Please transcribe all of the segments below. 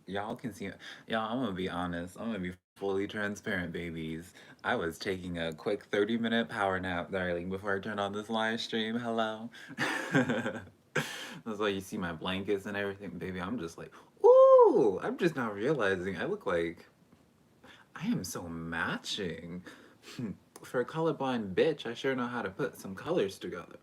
Y'all can see, y'all, I'm gonna be honest. I'm gonna be fully transparent, babies. I was taking a quick 30-minute power nap, darling, before I turned on this live stream. Hello. That's why you see my blankets and everything, baby. I'm just like, ooh, I'm just now realizing I look like I am so matching. For a colorblind bitch, I sure know how to put some colors together.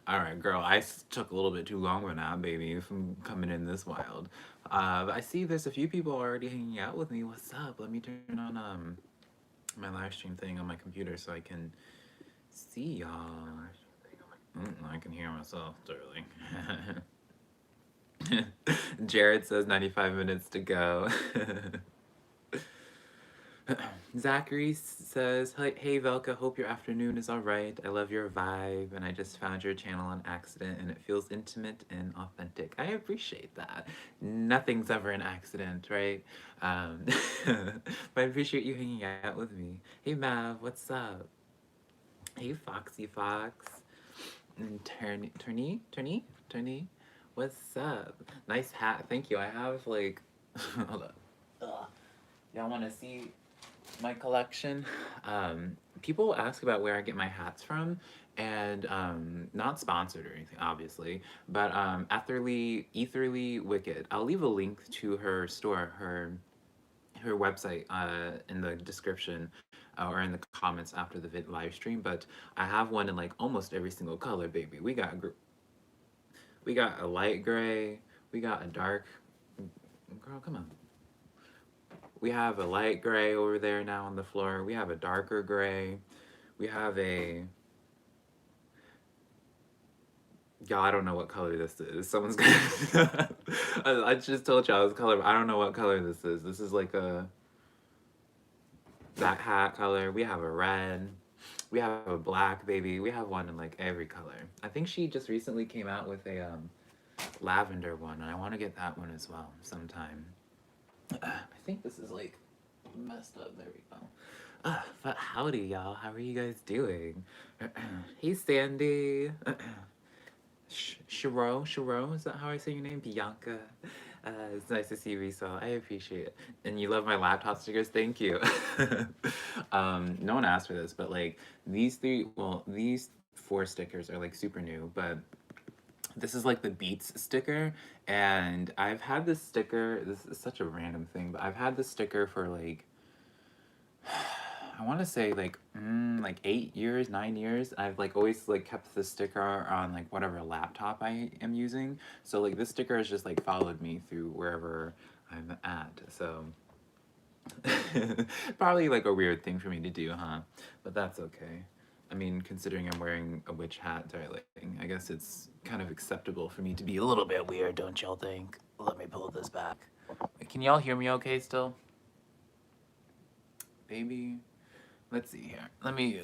All right, girl, took a little bit too long for that, baby, from coming in this wild. But I see there's a few people already hanging out with me. What's up? Let me turn on my live stream thing on my computer so I can see y'all. I can hear myself, darling. Jared says 95 minutes to go. Zachary says, Hey Velka, hope your afternoon is alright. I love your vibe, and I just found your channel on accident, and it feels intimate and authentic. I appreciate that. Nothing's ever an accident, right? But I appreciate you hanging out with me. Hey Mav, what's up? Hey Foxy Fox. And Turny, what's up? Nice hat, thank you. I have like, hold up. Ugh. Y'all want to see my collection? People ask about where I get my hats from, and not sponsored or anything, obviously, but Etherly Wicked. I'll leave a link to her store, her website in the description or in the comments after the live stream. But I have one in like almost every single color, baby. We got a light gray, we got a dark. Girl, come on. We have a light gray over there now on the floor. We have a darker gray. We have a... Y'all, I don't know what color this is. Someone's gonna... I just told y'all it's color, but I don't know what color this is. This is like a... that hat color. We have a red. We have a black, baby. We have one in like every color. I think she just recently came out with a lavender one, and I want to get that one as well sometime. I think this is like messed up. There we go. But howdy, y'all. How are you guys doing? Hey, Sandy. Shiro, is that how I say your name? Bianca. It's nice to see you, Riso. I appreciate it. And you love my laptop stickers? Thank you. No one asked for this, but like these 4 stickers are like super new, but this is like the Beats sticker, and I've had this sticker, this is such a random thing, but I've had this sticker for like, I want to say like 8 years, 9 years. I've like always like kept the sticker on like whatever laptop I am using. So like this sticker has just like followed me through wherever I'm at. So probably like a weird thing for me to do, huh? But that's okay. I mean, considering I'm wearing a witch hat, darling, I guess it's kind of acceptable for me to be a little bit weird, don't y'all think? Let me pull this back. Can y'all hear me okay still? Baby? Let's see here. Let me...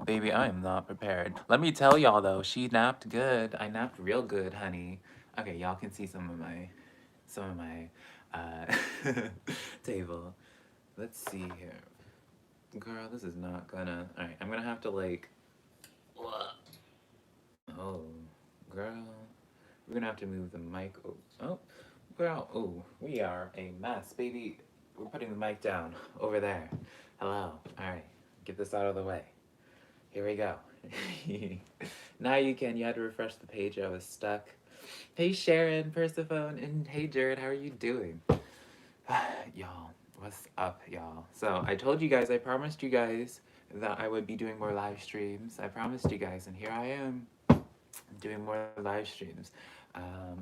Baby, I am not prepared. Let me tell y'all, though, she napped good. I napped real good, honey. Okay, y'all can see some of my table. Let's see here. Girl, this is not gonna... Alright, I'm gonna have to, like... Oh, girl. We're gonna have to move the mic... Oh, girl. Oh, we are a mess, baby. We're putting the mic down over there. Hello. Alright, get this out of the way. Here we go. Now you can. You had to refresh the page. I was stuck. Hey, Sharon, Persephone, and hey, Jared. How are you doing? Y'all, what's up, y'all? So I told you guys, I promised you guys that I would be doing more live streams. I promised you guys, and here I am doing more live streams.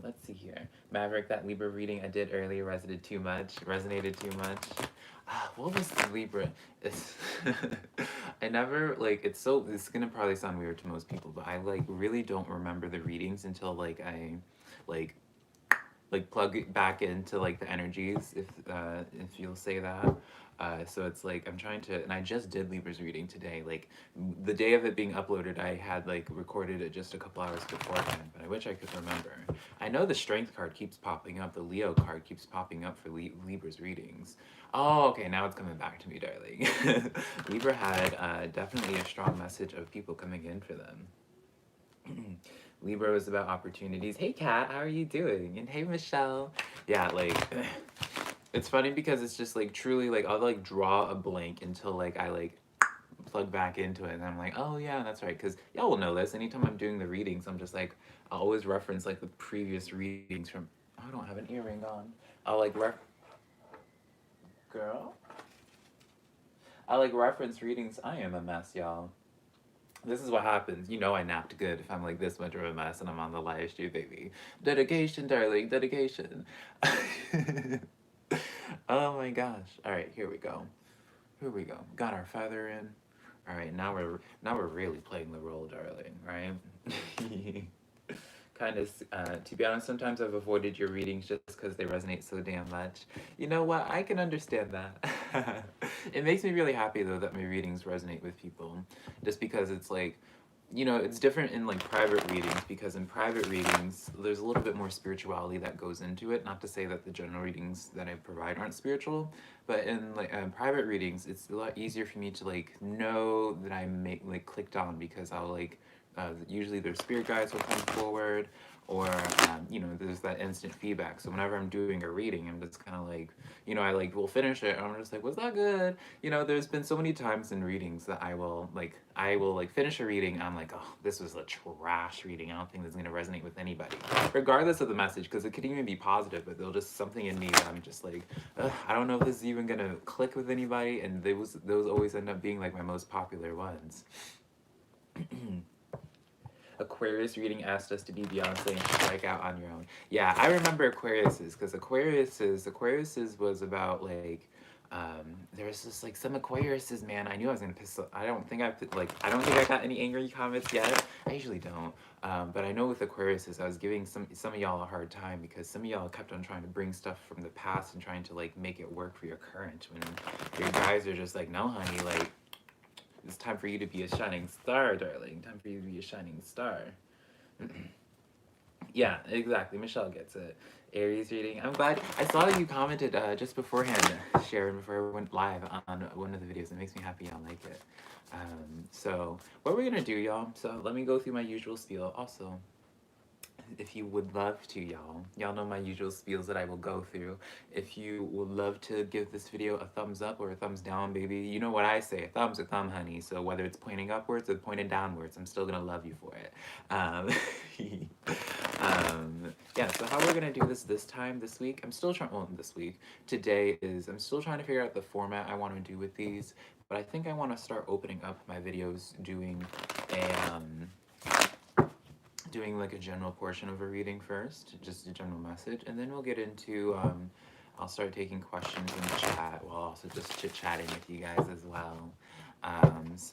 Let's see here. Maverick, that Libra reading I did earlier resonated too much. What was the Libra? It's I never like it's gonna probably sound weird to most people, but I like really don't remember the readings until like I like plug it back into like the energies, if you'll say that. So it's like I'm trying to, and I just did Libra's reading today. Like the day of it being uploaded, I had like recorded it just a couple hours beforehand, but I wish I could remember. I know the Strength card keeps popping up, the Leo card keeps popping up for Libra's readings. Oh, okay, now it's coming back to me, darling. Libra had definitely a strong message of people coming in for them. Libra was about opportunities. Hey, Kat, how are you doing? And hey, Michelle. Yeah, like, it's funny because it's just like truly like I'll like draw a blank until like I like plug back into it and I'm like, oh yeah, that's right. Because y'all will know this. Anytime I'm doing the readings, I'm just like, I'll always reference like the previous readings from. Oh, I don't have an earring on. I'll like girl. I like reference readings. I am a mess, y'all. This is what happens. You know I napped good if I'm like this much of a mess and I'm on the live stream, baby. Dedication, darling, dedication. Oh my gosh. All right, here we go. Here we go. Got our feather in. All right, now we're really playing the role, darling, right? Kind of, to be honest, sometimes I've avoided your readings just because they resonate so damn much. You know what? I can understand that. It makes me really happy though that my readings resonate with people, just because it's like, you know, it's different in like private readings because in private readings there's a little bit more spirituality that goes into it. Not to say that the general readings that I provide aren't spiritual, but in like private readings it's a lot easier for me to like know that I make like clicked on because I'll like usually their spirit guides will come forward or you know there's that instant feedback. So whenever I'm doing a reading I'm just kind of like, you know, I like will finish it and I'm just like, was that good? You know, there's been so many times in readings that I will finish a reading and I'm like, oh, this was a trash reading. I don't think this is going to resonate with anybody regardless of the message, because it could even be positive, but there's just something in me that I'm just like, I don't know if this is even going to click with anybody. And those always end up being like my most popular ones. Aquarius reading asked us to be Beyonce and strike out on your own. Yeah, I remember Aquarius's because Aquarius's was about like there was just like some Aquarius's, man. I knew I was gonna piss. I don't think I got any angry comments yet. I usually don't. But I know with Aquarius's, I was giving some of y'all a hard time because some of y'all kept on trying to bring stuff from the past and trying to like make it work for your current. When your guys are just like, no, honey, like it's time for you to be a shining star, darling. Time for you to be a shining star. Yeah, exactly. Michelle gets it. Aries reading. I'm glad. I saw that you commented just beforehand, Sharon, before I went live on one of the videos. It makes me happy y'all like it. So, what we're going to do, y'all, so let me go through my usual spiel. Also, if you would love to, y'all know my usual spiels that I will go through. If you would love to give this video a thumbs up or a thumbs down, baby, you know what I say, a thumb's a thumb, honey. So whether it's pointing upwards or pointing downwards, I'm still gonna love you for it. Yeah, so how we're gonna do this this week, I'm still trying, well, this week, today is, I'm still trying to figure out the format I want to do with these, but I think I want to start opening up my videos doing like a general portion of a reading first, just a general message, and then we'll get into, I'll start taking questions in the chat while also just chit-chatting with you guys as well.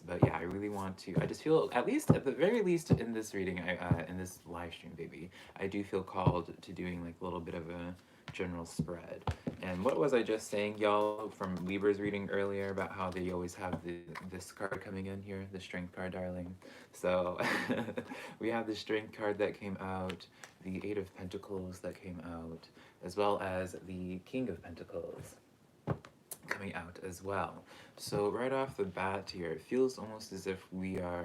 But yeah, I really want to, I just feel, at the very least in this reading, in this live stream, baby, I do feel called to doing like a little bit of a general spread. And what was I just saying, y'all, from Libra's reading earlier about how they always have this card coming in here, the Strength card, darling. So we have the Strength card that came out, the Eight of Pentacles that came out, as well as the King of Pentacles coming out as well. So right off the bat here, it feels almost as if we are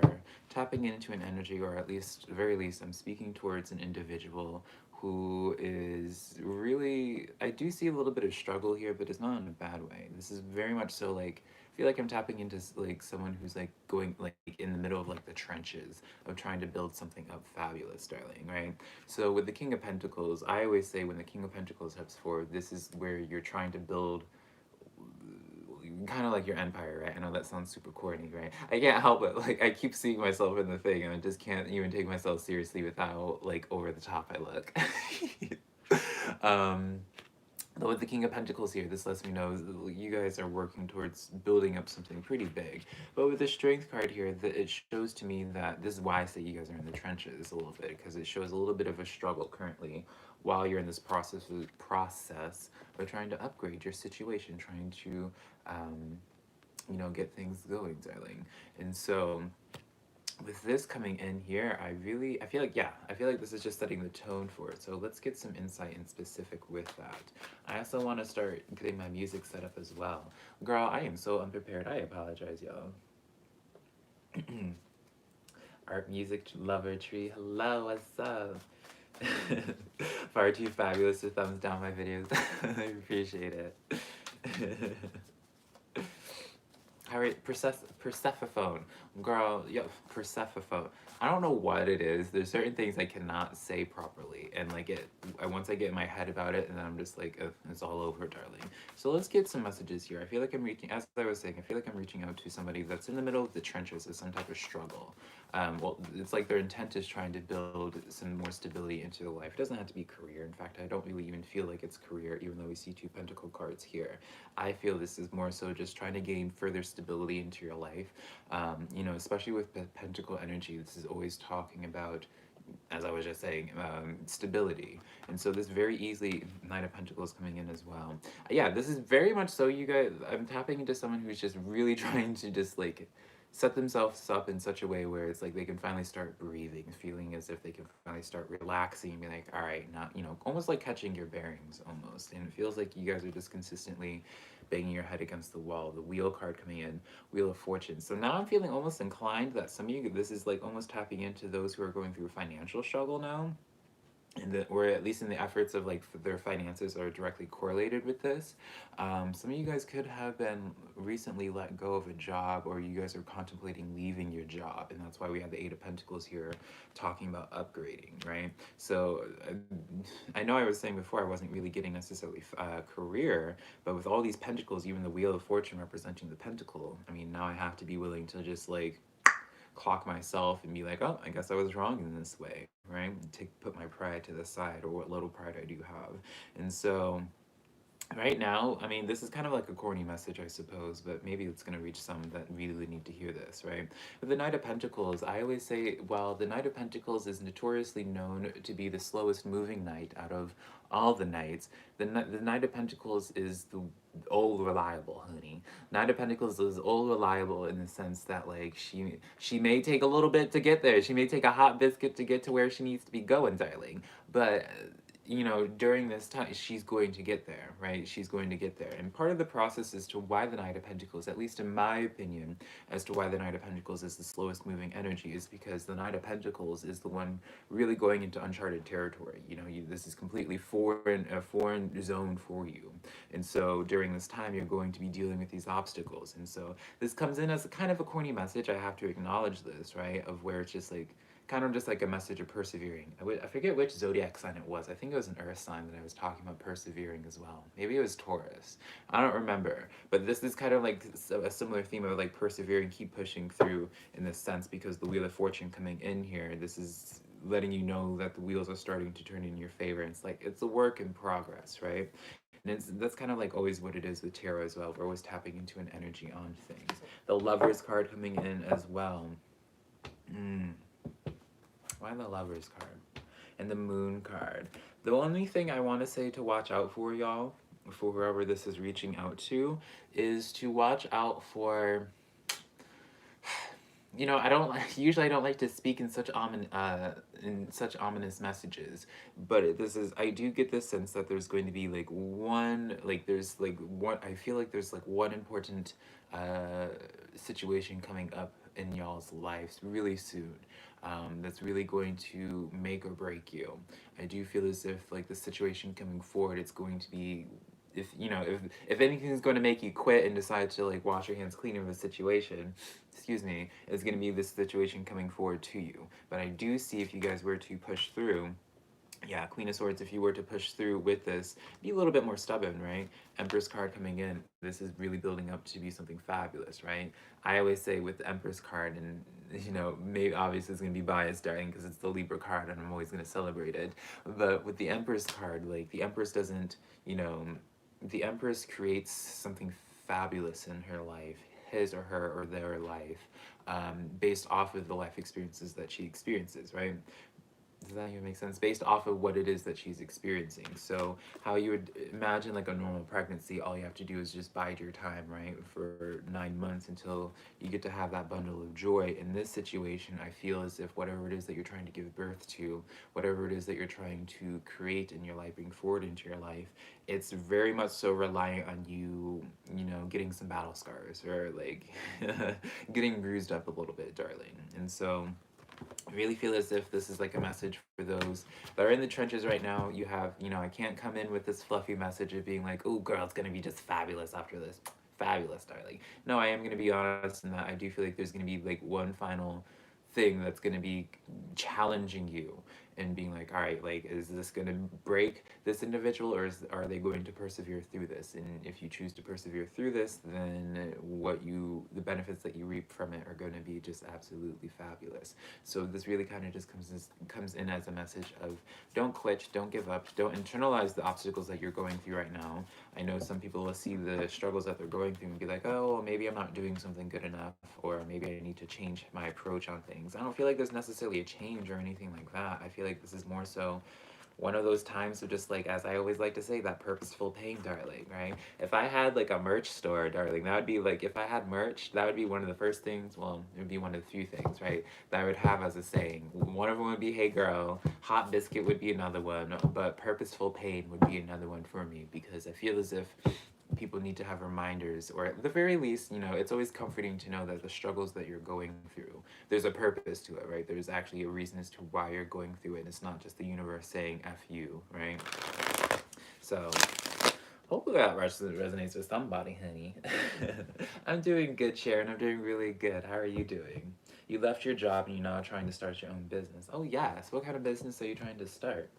tapping into an energy, or at least, very least, I'm speaking towards an individual who is really, I do see a little bit of struggle here, but it's not in a bad way. This is very much so like, I feel like I'm tapping into like someone who's like going like in the middle of like the trenches of trying to build something up fabulous, darling, right? So with the King of Pentacles, I always say when the King of Pentacles steps forward, this is where you're trying to build kind of like your empire, right? I know that sounds super corny, right? I can't help it. Like, I keep seeing myself in the thing, and I just can't even take myself seriously with how, like, over the top I look. But with the King of Pentacles here, this lets me know you guys are working towards building up something pretty big. But with the Strength card here, it shows to me that this is why I say you guys are in the trenches a little bit, because it shows a little bit of a struggle currently while you're in this process of trying to upgrade your situation, trying to, you know, get things going, darling. And so with this coming in here, I feel like this is just setting the tone for it. So let's get some insight in specific with that. I also want to start getting my music set up as well. Girl, I am so unprepared. I apologize, y'all. Art music lover tree. Hello, what's up? Far too fabulous to thumbs down my videos. I appreciate it. Alright, Persephone. Girl, yo, Persephone. I don't know what it is. There's certain things I cannot say properly. And like once I get in my head about it, and then I'm just like, it's all over, darling. So let's get some messages here. I feel like I'm reaching, as I was saying, I feel like I'm reaching out to somebody that's in the middle of the trenches of some type of struggle. Well, it's like their intent is trying to build some more stability into their life. It doesn't have to be career. In fact, I don't really even feel like it's career, even though we see 2 pentacle cards here. I feel this is more so just trying to gain further stability into your life. You know, especially with pentacle energy, this is always talking about, as I was just saying, stability. And so this very easily, Knight of Pentacles coming in as well. Yeah, this is very much so, you guys, I'm tapping into someone who's just really trying to just like set themselves up in such a way where it's like they can finally start breathing, feeling as if they can finally start relaxing and be like, all right, now, you know, almost like catching your bearings almost. And it feels like you guys are just consistently banging your head against the wall. The Wheel card coming in, Wheel of Fortune. So now I'm feeling almost inclined that some of you, this is like almost tapping into those who are going through financial struggle now, and or at least in the efforts of like their finances are directly correlated with this. Some of you guys could have been recently let go of a job, or you guys are contemplating leaving your job, and that's why we have the 8 of Pentacles here talking about upgrading, right? So I know I was saying before I wasn't really getting necessarily career, but with all these pentacles, even the Wheel of Fortune representing the pentacle, I mean, now I have to be willing to just like clock myself and be like, oh, I guess I was wrong in this way, right? Put my pride to the side, or what little pride I do have. And so right now, I mean, this is kind of like a corny message, I suppose, but maybe it's going to reach some that really need to hear this, right? With the Knight of Pentacles, I always say, well, the Knight of Pentacles is notoriously known to be the slowest moving knight out of all the knights. The Knight of Pentacles is the old reliable, honey. Knight of Pentacles is old reliable in the sense that like she may take a little bit to get there. She may take a hot biscuit to get to where she needs to be going, darling. But you know, during this time, she's going to get there, right? She's going to get there. And part of the process as to why the Knight of Pentacles, at least in my opinion, as to why the Knight of Pentacles is the slowest moving energy, is because the Knight of Pentacles is the one really going into uncharted territory. You know, this is completely a foreign zone for you. And so during this time, you're going to be dealing with these obstacles. And so this comes in as a kind of a corny message. I have to acknowledge this, right? Of where it's just like, kind of just like a message of persevering. I forget which zodiac sign it was. I think it was an earth sign that I was talking about persevering as well. Maybe it was Taurus. I don't remember. But this is kind of like a similar theme of like persevering, keep pushing through in this sense, because the Wheel of Fortune coming in here, this is letting you know that the wheels are starting to turn in your favor. It's like, it's a work in progress, right? And that's kind of like always what it is with tarot as well. We're always tapping into an energy on things. The Lovers card coming in as well. Why the Lovers card? And the Moon card. The only thing I want to say to watch out for, y'all, for whoever this is reaching out to, is to watch out for, you know, usually I don't like to speak in such ominous messages, but I do get this sense that there's going to be like I feel like there's like one important situation coming up in y'all's lives really soon, that's really going to make or break you. I do feel as if like the situation coming forward, it's going to be, if you know, if anything is going to make you quit and decide to like wash your hands clean of the situation, excuse me, it's going to be this situation coming forward to you. But I do see, if you guys were to push through, yeah, Queen of Swords, if you were to push through with this, be a little bit more stubborn, right? Empress card coming in, this is really building up to be something fabulous, right? I always say with the Empress card, and you know, maybe obviously it's going to be biased, darling, because it's the Libra card and I'm always going to celebrate it. But with the Empress card, like the Empress doesn't, you know, the Empress creates something fabulous in her life, his or her or their life, based off of the life experiences that she experiences, right? Does that even make sense? Based off of what it is that she's experiencing. So how you would imagine like a normal pregnancy, all you have to do is just bide your time, right? For 9 months until you get to have that bundle of joy. In this situation, I feel as if whatever it is that you're trying to give birth to, whatever it is that you're trying to create in your life, bring forward into your life, it's very much so reliant on you, you know, getting some battle scars, or like getting bruised up a little bit, darling. And so I really feel as if this is like a message for those that are in the trenches right now. You have, you know, I can't come in with this fluffy message of being like, oh, girl, it's going to be just fabulous after this. Fabulous, darling. No, I am going to be honest in that I do feel like there's going to be like one final thing that's going to be challenging you and being like, all right, like, is this going to break this individual, or are they going to persevere through this? And if you choose to persevere through this, then the benefits that you reap from it are going to be just absolutely fabulous. So this really kind of just comes in as a message of don't quit, don't give up, don't internalize the obstacles that you're going through right now. I know some people will see the struggles that they're going through and be like, oh, well, maybe I'm not doing something good enough, or maybe I need to change my approach on things. I don't feel like there's necessarily a change or anything like that. I feel like this is more so one of those times of just like, as I always like to say, that purposeful pain, darling, right? If I had like a merch store, darling, that would be like, if I had merch, that would be one of the first things, well, it would be one of the few things, right, that I would have as a saying. One of them would be, hey girl, hot biscuit would be another one, but purposeful pain would be another one for me, because I feel as if people need to have reminders, or at the very least, you know, it's always comforting to know that the struggles that you're going through, there's a purpose to it, right? There's actually a reason as to why you're going through it, and it's not just the universe saying F you, right? So hopefully that resonates with somebody, honey. I'm doing good, Sharon. I'm doing really good. How are you doing? You left your job and you're now trying to start your own business. Oh yes, what kind of business are you trying to start?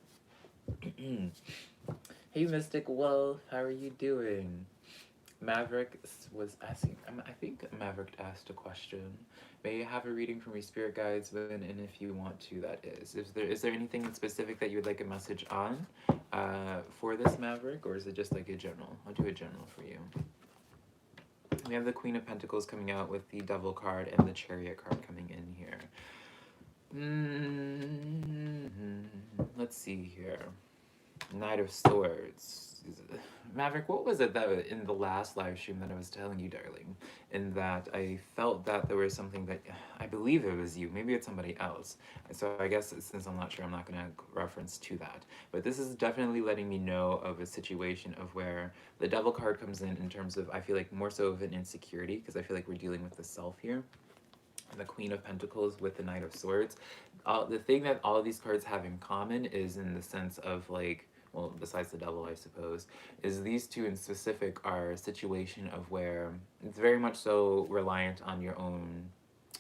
Hey, Mystic Wolf, how are you doing? Maverick was asking, I think Maverick asked a question. May you have a reading from your spirit guides when and if you want to, that is. Is there anything in specific that you would like a message on for this, Maverick, or is it just like a general? I'll do a general for you. We have the Queen of Pentacles coming out with the Devil card and the Chariot card coming in here. Let's see here. Knight of Swords. Maverick, what was it that in the last live stream that I was telling you, darling? In that I felt that there was something that, I believe it was you, maybe it's somebody else. So I guess since I'm not sure, I'm not going to reference to that. But this is definitely letting me know of a situation of where the Devil card comes in terms of, I feel like more so of an insecurity, because I feel like we're dealing with the self here. The Queen of Pentacles with the Knight of Swords. The thing that all of these cards have in common is in the sense of like, well, besides the Devil, I suppose, is these two in specific are a situation of where it's very much so reliant on your own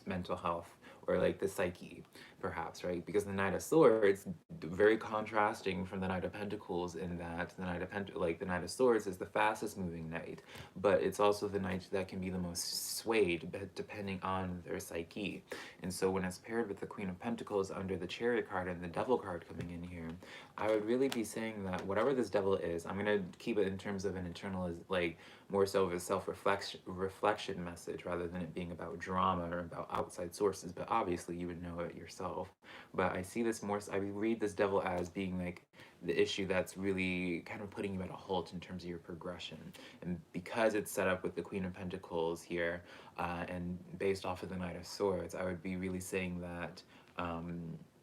mental health, or like the psyche, perhaps, right? Because the Knight of Swords, very contrasting from the Knight of Pentacles, in that the Knight of Swords is the fastest moving knight, but it's also the knight that can be the most swayed, depending on their psyche. And so when it's paired with the Queen of Pentacles under the Chariot card and the Devil card coming in here, I would really be saying that whatever this devil is, I'm gonna keep it in terms of an internal, like more so of a reflection message, rather than it being about drama or about outside sources, but obviously you would know it yourself. But I see this more, I read this devil as being like the issue that's really kind of putting you at a halt in terms of your progression. And because it's set up with the Queen of Pentacles here, and based off of the Knight of Swords, I would be really saying that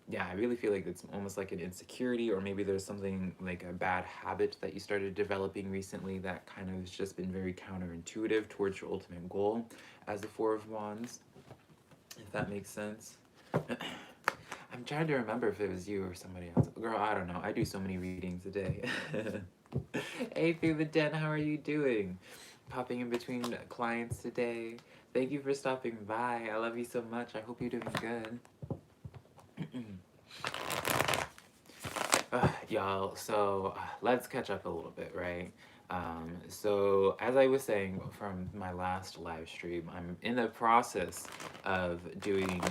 yeah, I really feel like it's almost like an insecurity, or maybe there's something like a bad habit that you started developing recently that kind of has just been very counterintuitive towards your ultimate goal as the Four of Wands, if that makes sense. I'm trying to remember if it was you or somebody else. Girl, I don't know. I do so many readings a day. Hey, through the den, how are you doing? Popping in between clients today. Thank you for stopping by. I love you so much. I hope you're doing good. Y'all, so let's catch up a little bit, right? So as I was saying from my last live stream, I'm in the process of doing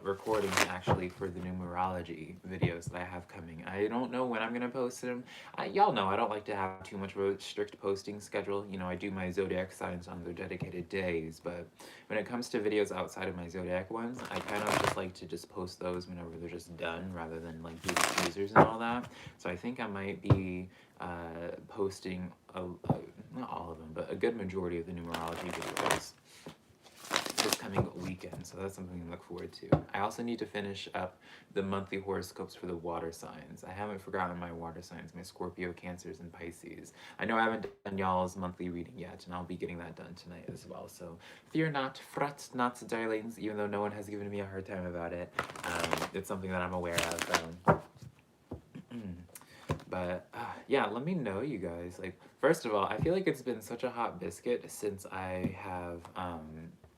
recordings actually for the numerology videos that I have coming. I don't know when I'm gonna post them. Y'all know I don't like to have too much of a strict posting schedule. You know, I do my zodiac signs on their dedicated days, but when it comes to videos outside of my zodiac ones, I kind of just like to just post those whenever they're just done, rather than like do the teasers and all that. So I think I might be posting not all of them, but a good majority of the numerology videos this coming weekend, so that's something to look forward to. I also need to finish up the monthly horoscopes for the water signs. I haven't forgotten my water signs, my Scorpio, Cancers, and Pisces. I know I haven't done y'all's monthly reading yet, and I'll be getting that done tonight as well. So fear not, fret not, darlings, even though no one has given me a hard time about it. It's something that I'm aware of. But yeah, let me know, you guys. Like, first of all, I feel like it's been such a hot biscuit since I have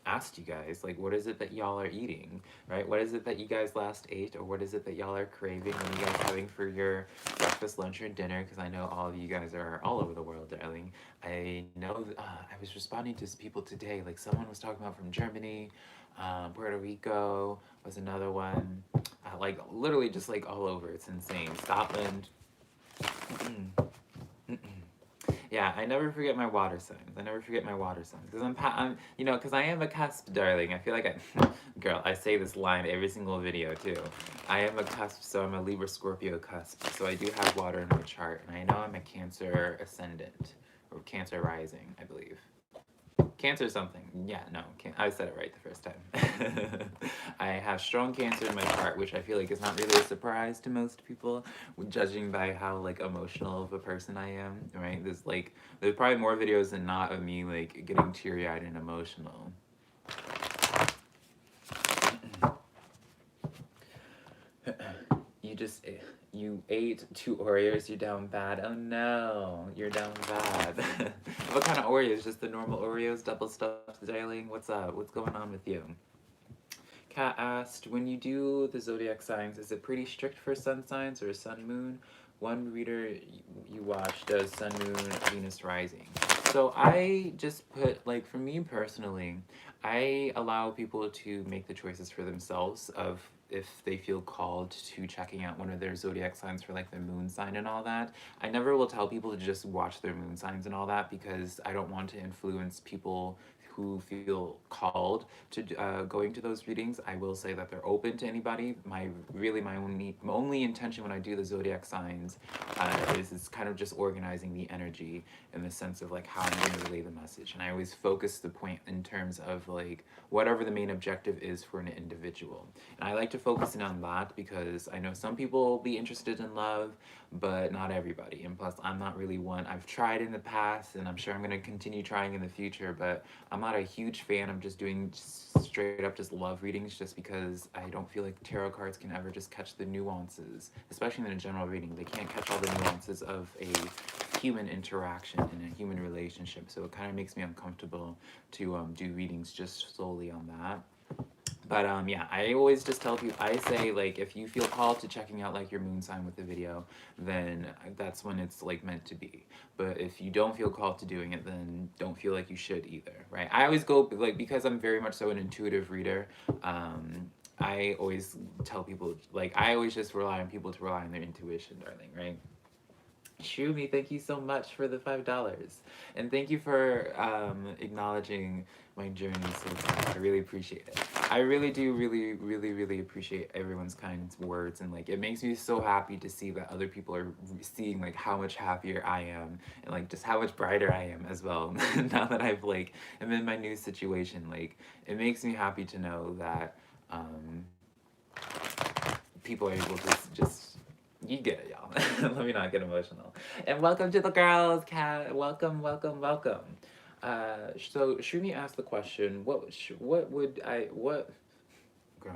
asked you guys, like, what is it that y'all are eating, right? What is it that you guys last ate, or what is it that y'all are craving? What are you guys having for your breakfast, lunch, or dinner? Because I know all of you guys are all over the world, darling. I know I was responding to people today, like someone was talking about from Germany, Puerto Rico was another one, like literally just like all over. It's insane. Scotland. Yeah, I never forget my water signs. I never forget my water signs because I'm, you know, because I am a cusp, darling. I feel like girl, I say this line every single video too. I am a cusp, so I'm a Libra Scorpio cusp. So I do have water in my chart, and I know I'm a Cancer ascendant or Cancer rising, I believe. Cancer something. Yeah, no, I said it right the first time. I have strong Cancer in my chart, which I feel like is not really a surprise to most people, judging by how like emotional of a person I am, right? There's probably more videos than not of me like getting teary-eyed and emotional. You ate 2 Oreos, you're down bad. Oh no, you're down bad. What kind of Oreos? Just the normal Oreos, double stuffed, darling? What's up? What's going on with you? Kat asked, when you do the zodiac signs, is it pretty strict for sun signs or sun moon? One reader you watch does sun moon Venus rising. So I just put, like, for me personally, I allow people to make the choices for themselves of if they feel called to checking out one of their zodiac signs for like their moon sign and all that. I never will tell people to just watch their moon signs and all that because I don't want to influence people who feel called to going to those readings. I will say that they're open to anybody. My only intention when I do the zodiac signs is kind of just organizing the energy in the sense of like how I'm going to relay the message. And I always focus the point in terms of like whatever the main objective is for an individual. And I like to focus in on that because I know some people will be interested in love, but not everybody. And plus, I'm not really one. I've tried in the past, and I'm sure I'm going to continue trying in the future, but I'm not a huge fan of just doing straight up just love readings just because I don't feel like tarot cards can ever just catch the nuances, especially in a general reading. They can't catch all the nuances of a human interaction in a human relationship, so it kind of makes me uncomfortable to do readings just solely on that. But yeah, I always just tell people, I say like if you feel called to checking out like your moon sign with the video, then that's when it's like meant to be. But if you don't feel called to doing it, then don't feel like you should either, right? I always go like, because I'm very much so an intuitive reader, I always tell people, like I always just rely on people to rely on their intuition, darling, right? Shumi, thank you so much for the $5. And thank you for acknowledging my journey so far. I really appreciate it. I really do really appreciate everyone's kind words, and like it makes me so happy to see that other people are seeing like how much happier I am and like just how much brighter I am as well. Now that I've like am in my new situation, like it makes me happy to know that people are able to just, you get it, y'all. Let me not get emotional. And welcome to the girls, Kat. Welcome. So Shuni asked the question, girl,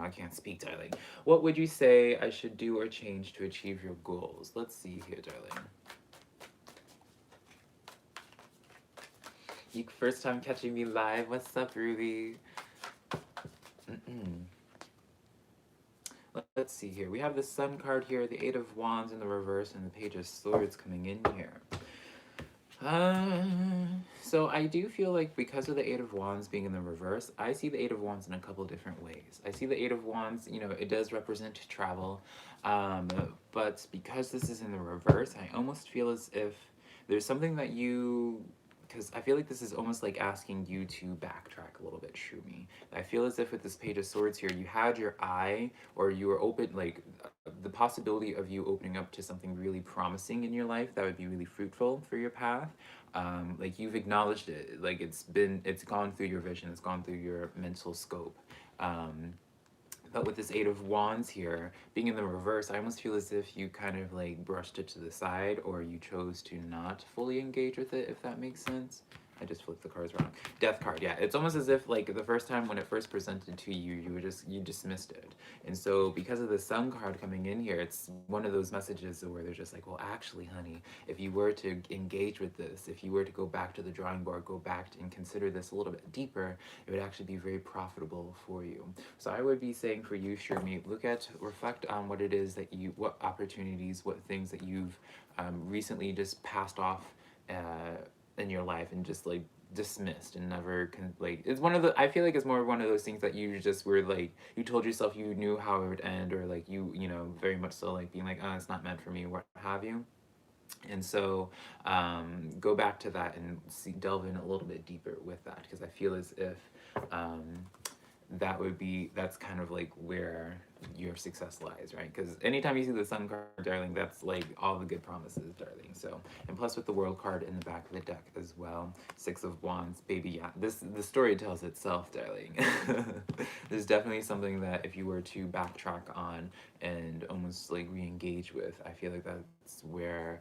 I can't speak, darling. What would you say I should do or change to achieve your goals? Let's see here, darling. You first time catching me live. What's up, Ruby? Let's see here. We have the Sun card here, the Eight of Wands in the reverse, and the Page of Swords coming in here. So I do feel like because of the Eight of Wands being in the reverse, I see the Eight of Wands in a couple different ways. I see the Eight of Wands, you know, it does represent travel, but because this is in the reverse, I almost feel as if there's something that you because I feel like this is almost like asking you to backtrack a little bit, Shumi. I feel as if with this Page of Swords here, you had your eye, or you were open, like the possibility of you opening up to something really promising in your life that would be really fruitful for your path. Like you've acknowledged it, like it's gone through your vision, it's gone through your mental scope. But with this Eight of Wands here, being in the reverse, I almost feel as if you kind of like brushed it to the side, or you chose to not fully engage with it, if that makes sense. I just flipped the cards wrong. Death card, yeah. It's almost as if like the first time when it first presented to you, you dismissed it. And so because of the Sun card coming in here, it's one of those messages where they're just like, well, actually, honey, if you were to engage with this, if you were to go back to the drawing board, go back and consider this a little bit deeper, it would actually be very profitable for you. So I would be saying for you, Shirmi, reflect on what it is that what opportunities, what things that you've recently just passed off in your life and just like dismissed and never it's one of the, I feel like it's more one of those things that you just were like, you told yourself you knew how it would end, or like you know, very much so like being like, oh, it's not meant for me, what have you. And so go back to that and delve in a little bit deeper with that, because I feel as if that's kind of like where your success lies, right? Because anytime you see the Sun card, darling, that's like all the good promises, darling. So, and plus with the World card in the back of the deck as well, Six of Wands, baby, yeah, the story tells itself, darling. There's definitely something that if you were to backtrack on and almost like re-engage with, I feel like that's where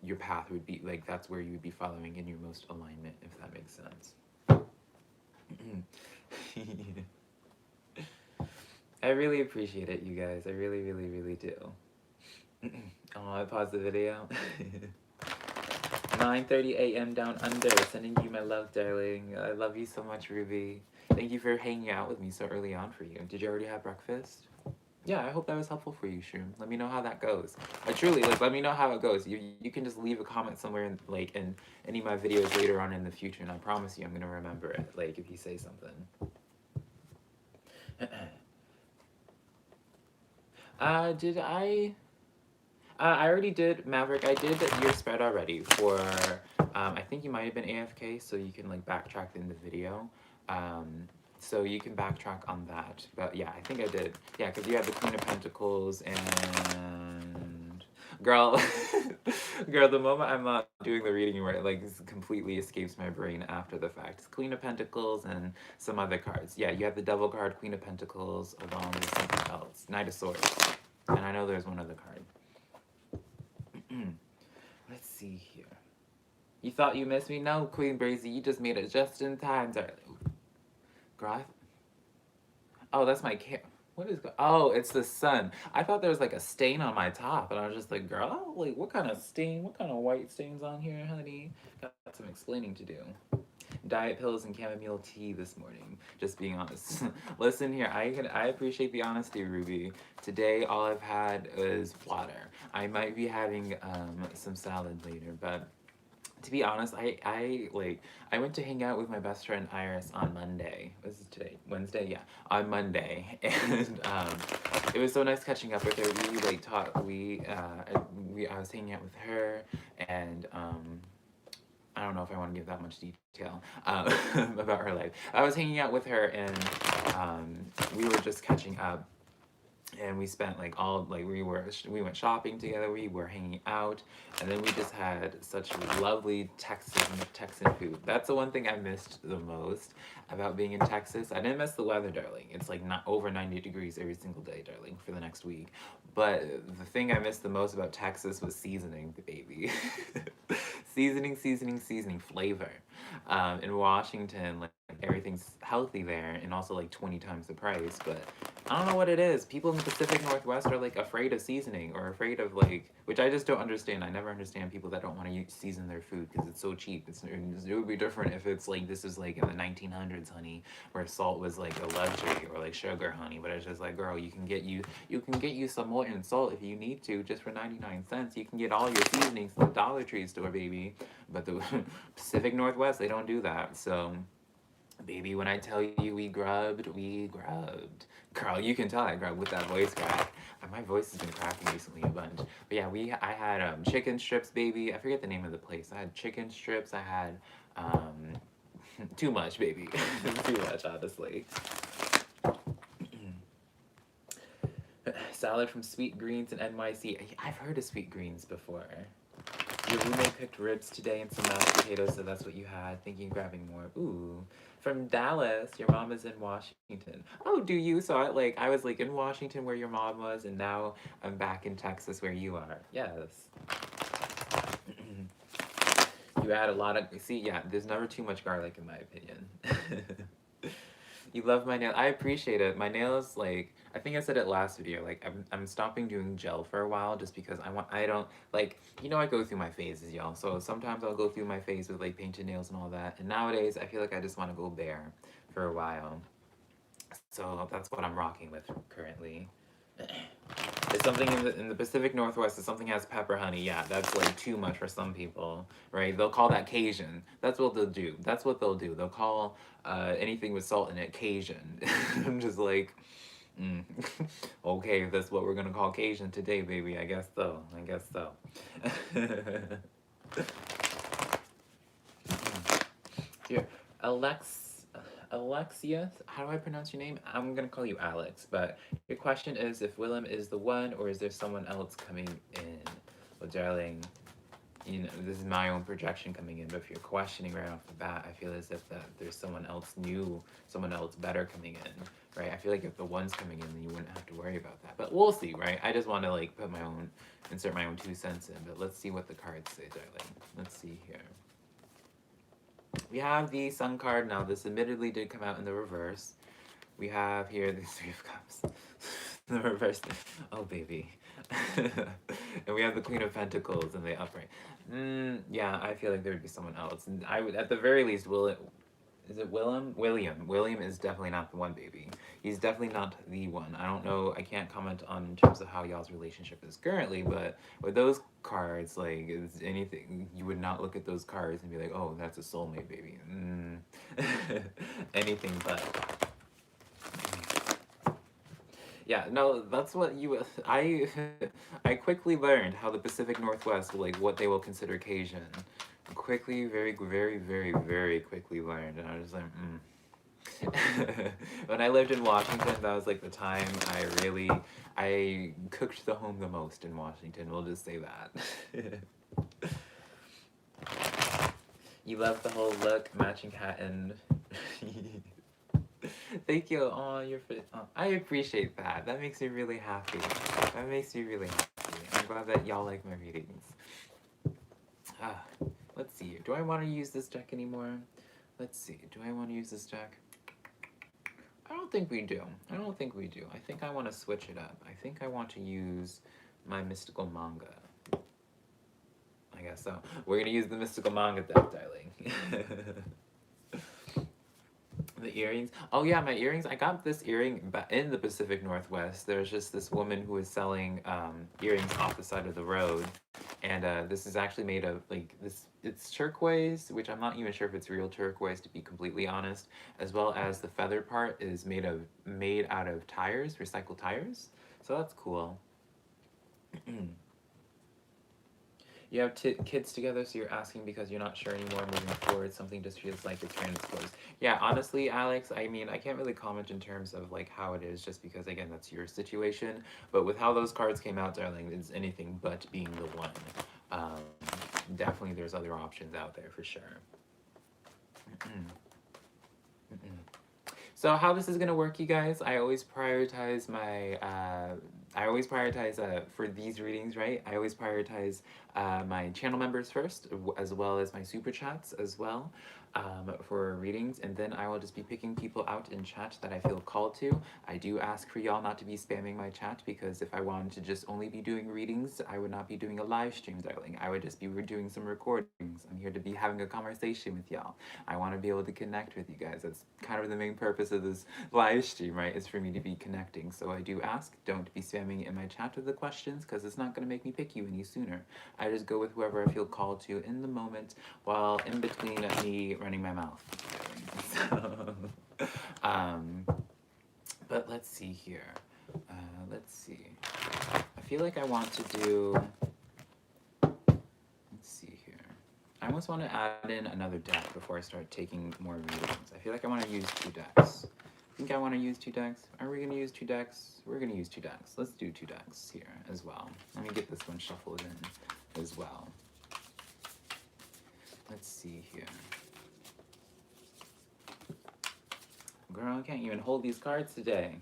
your path would be, like that's where you would be following in your most alignment, if that makes sense. I really appreciate it, you guys. I really, really, really do. Oh, I paused the video. 9:30 a.m. down under. Sending you my love, darling. I love you so much, Ruby. Thank you for hanging out with me so early on for you. Did you already have breakfast? Yeah, I hope that was helpful for you, Shroom. Let me know how that goes. Truly, like, let me know how it goes. You can just leave a comment somewhere in, like, in any of my videos later on in the future, and I promise you I'm going to remember it, like, if you say something. Did I... I already did, Maverick, I did your spread already for, I think you might have been AFK, so you can, like, backtrack in the video. So you can backtrack on that. But yeah, I think I did. Yeah, because you have the Queen of Pentacles and... Girl, girl, the moment I'm not doing the reading right, like, completely escapes my brain after the fact. It's Queen of Pentacles and some other cards. Yeah, you have the Devil card, Queen of Pentacles, along with something else. Knight of Swords. And I know there's one other card. Let's see here. You thought you missed me? No, Queen Brazy, you just made it just in time, darling. Girl, oh, that's my what is oh, it's the sun. I thought there was like a stain on my top, and I was just like, girl, like what kind of stain, what kind of white stains on here, honey? Got some explaining to do. Diet pills and chamomile tea this morning, just being honest. Listen here, I appreciate the honesty, Ruby. Today all I've had is water. I might be having some salad later, but to be honest, I went to hang out with my best friend Iris on Monday. What is it today? Wednesday? Yeah, on Monday, and it was so nice catching up with her. We like talked. I was hanging out with her, and I don't know if I want to give that much detail about her life. I was hanging out with her, and we were just catching up. And we spent like we went shopping together, we were hanging out, and then we just had such lovely Texan food. That's the one thing I missed the most about being in Texas. I didn't miss the weather, darling. It's like not over 90 degrees every single day, darling, for the next week. But the thing I missed the most about Texas was seasoning, baby. seasoning, flavor. In Washington, like everything's healthy there, and also like 20 times the price, but I don't know what it is. People in the Pacific Northwest are like afraid of seasoning, or afraid of like, which I just don't understand. I never understand people that don't want to season their food because it's so cheap. It would be different if it's like, this is like in the 1900s, honey, where salt was like a luxury, or like sugar, honey. But it's just like, girl, you can get you some molten salt if you need to, just for 99 cents. You can get all your seasonings from the Dollar Tree store, baby. But the Pacific Northwest, they don't do that. So, baby, when I tell you we grubbed. Girl, you can tell I grubbed with that voice crack. My voice has been cracking recently a bunch. But yeah, I had chicken strips, baby. I forget the name of the place. I had chicken strips. I had too much, baby. Too much, honestly. Salad from Sweet Greens in NYC. I've heard of Sweet Greens before. Your roommate picked ribs today and some mashed potatoes, so that's what you had. Thinking grabbing more. Ooh. From Dallas, your mom is in Washington. Oh, do you? So I was like in Washington where your mom was, and now I'm back in Texas where you are. Yes. You add a lot of, see, yeah, there's never too much garlic in my opinion. You love my nail. I appreciate it. My nails, like, I think I said it last video, like, I'm stopping doing gel for a while just because I don't, like, you know, I go through my phases, y'all. So sometimes I'll go through my phase with, like, painted nails and all that. And nowadays, I feel like I just want to go bare for a while. So that's what I'm rocking with currently. If something in the Pacific Northwest, if something has pepper honey, yeah, that's like too much for some people, right? They'll call that Cajun. That's what they'll do. That's what they'll do. They'll call anything with salt in it Cajun. I'm just like, okay, if that's what we're gonna call Cajun today, baby. I guess so. I guess so. Here, Alexia, how do I pronounce your name? I'm gonna call you Alex, but your question is if Willem is the one or is there someone else coming in? Well, darling, you know, this is my own projection coming in, but if you're questioning right off the bat, I feel as if that there's someone else new, someone else better coming in, right? I feel like if the one's coming in, then you wouldn't have to worry about that, but we'll see, right? I just want to like insert my own 2 cents in, but let's see what the cards say, darling. Let's see here. We have the Sun card. Now, this admittedly did come out in the reverse. We have here the Three of Cups. The reverse. Oh, baby. And we have the Queen of Pentacles in the upright. Yeah, I feel like there would be someone else. And I would, at the very least, is it Willem? William is definitely not the one, baby. He's definitely not the one. I don't know. I can't comment on in terms of how y'all's relationship is currently, but with those cards, like, is anything, you would not look at those cards and be like, oh, that's a soulmate, baby. Anything but. Yeah, no, that's what I quickly learned how the Pacific Northwest, like, what they will consider Cajun. Quickly, very, very, very, very quickly learned, and I was like, When I lived in Washington, that was like the time I cooked the home the most in Washington, we'll just say that. You love the whole look, matching hat, and thank you. Oh, I appreciate that. That makes me really happy. That makes me really happy. I'm glad that y'all like my readings. Let's see. Do I want to use this deck anymore? Let's see. Do I want to use this deck? I don't think we do. I don't think we do. I think I want to switch it up. I think I want to use my mystical manga. I guess so. We're going to use the mystical manga deck, darling. The earrings. Oh yeah, my earrings. I got this earring in the Pacific Northwest. There's just this woman who is selling earrings off the side of the road. And this is actually made of like this. It's turquoise, which I'm not even sure if it's real turquoise to be completely honest. As well as the feather part is made out of tires, recycled tires. So that's cool. You have kids together, so you're asking because you're not sure anymore moving forward. Something just feels like it's transposed. Yeah, honestly, Alex, I mean, I can't really comment in terms of like how it is, just because again, that's your situation. But with how those cards came out, darling, it's anything but being the one. Definitely, there's other options out there for sure. So how this is gonna work, you guys? I always prioritize my. For these readings, right? I always prioritize my channel members first, as well as my super chats as well for readings, and then I will just be picking people out in chat that I feel called to. I do ask for y'all not to be spamming my chat, because if I wanted to just only be doing readings, I would not be doing a live stream, darling. I would just be doing some recordings. I'm here to be having a conversation with y'all. I want to be able to connect with you guys. That's kind of the main purpose of this live stream, right? Is for me to be connecting. So I do ask, don't be spamming in my chat with the questions, because it's not going to make me pick you any sooner. I just go with whoever I feel called to in the moment, while in between me running my mouth. So, but let's see here. Let's see. I feel like I want to do... Let's see here. I almost want to add in another deck before I start taking more readings. I feel like I want to use 2 decks. I think I want to use 2 decks. Are we going to use 2 decks? We're going to use 2 decks. Let's do 2 decks here as well. Let me get this one shuffled in as well. Let's see here. Girl, I can't even hold these cards today.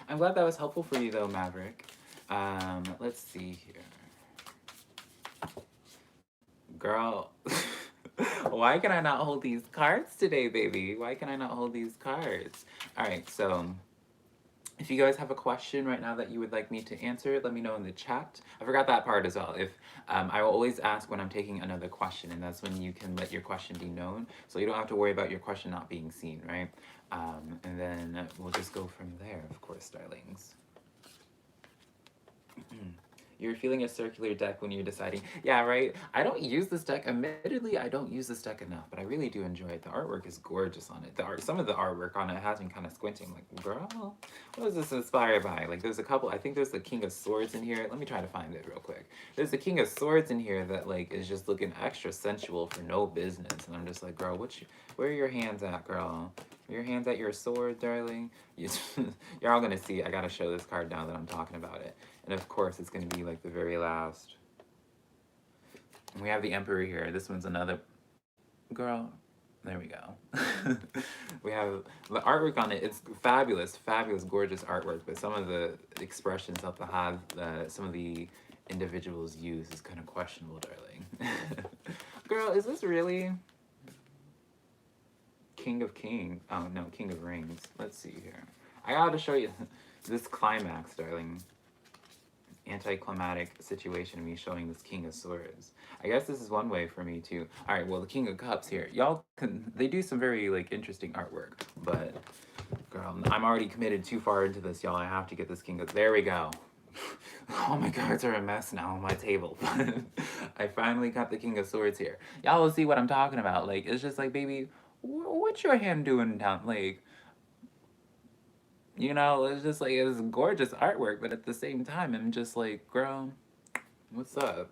I'm glad that was helpful for you though, Maverick. Let's see here. Girl, why can I not hold these cards today, baby? Why can I not hold these cards? All right, so if you guys have a question right now that you would like me to answer, let me know in the chat. I forgot that part as well. If I will always ask when I'm taking another question, and that's when you can let your question be known, so you don't have to worry about your question not being seen, right? And then we'll just go from there, of course, darlings. You're feeling a circular deck when you're deciding. Yeah, right? I don't use this deck. Admittedly, I don't use this deck enough, but I really do enjoy it. The artwork is gorgeous on it. Some of the artwork on it has me kind of squinting. Like, girl, what is this inspired by? Like, there's a couple. I think there's the King of Swords in here. Let me try to find it real quick. There's the King of Swords in here that, like, is just looking extra sensual for no business. And I'm just like, girl, where are your hands at, girl? Are your hands at your sword, darling? You're all going to see. I got to show this card now that I'm talking about it. And of course, it's going to be like the very last. And we have the Emperor here. This one's another... Girl, there we go. We have the artwork on it. It's fabulous, fabulous, gorgeous artwork. But some of the expressions that some of the individuals use is kind of questionable, darling. Girl, is this really King of Kings? Oh, no, King of Rings. Let's see here. I got to show you this climax, darling. Anticlimactic situation of me showing this King of Swords. I guess this is one way for me to... Alright, well, the King of Cups here. Y'all can... They do some very, like, interesting artwork. But, girl, I'm already committed too far into this, y'all. I have to get this King of... There we go. All my cards are a mess now on my table. I finally got the King of Swords here. Y'all will see what I'm talking about. Like, it's just like, baby, what's your hand doing down? Like... You know, it's just like, it's gorgeous artwork, but at the same time, I'm just like, girl, what's up?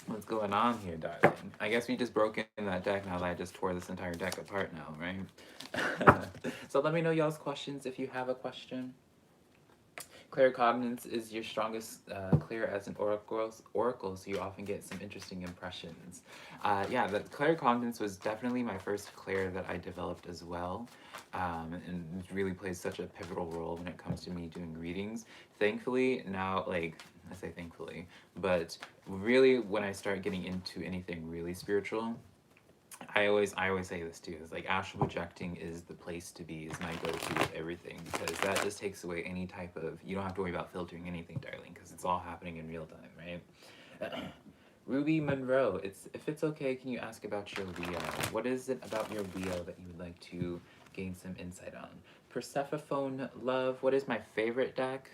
What's going on here, darling? I guess we just broke in that deck now that I just tore this entire deck apart now, right? So let me know y'all's questions if you have a question. Claircognizance is your strongest clear as an oracle, so you often get some interesting impressions. Yeah, the claircognizance was definitely my first clair that I developed as well, and it really plays such a pivotal role when it comes to me doing readings. Thankfully, now, like, I say thankfully, but really when I start getting into anything really spiritual, I always say this too, is like astral projecting is the place to be, is my go-to with everything, because that just takes away any type of, you don't have to worry about filtering anything, darling, because it's all happening in real time, right? Ruby Monroe, if it's okay, can you ask about your Leo? What is it about your Leo that you would like to gain some insight on? Persephone Love, what is my favorite deck?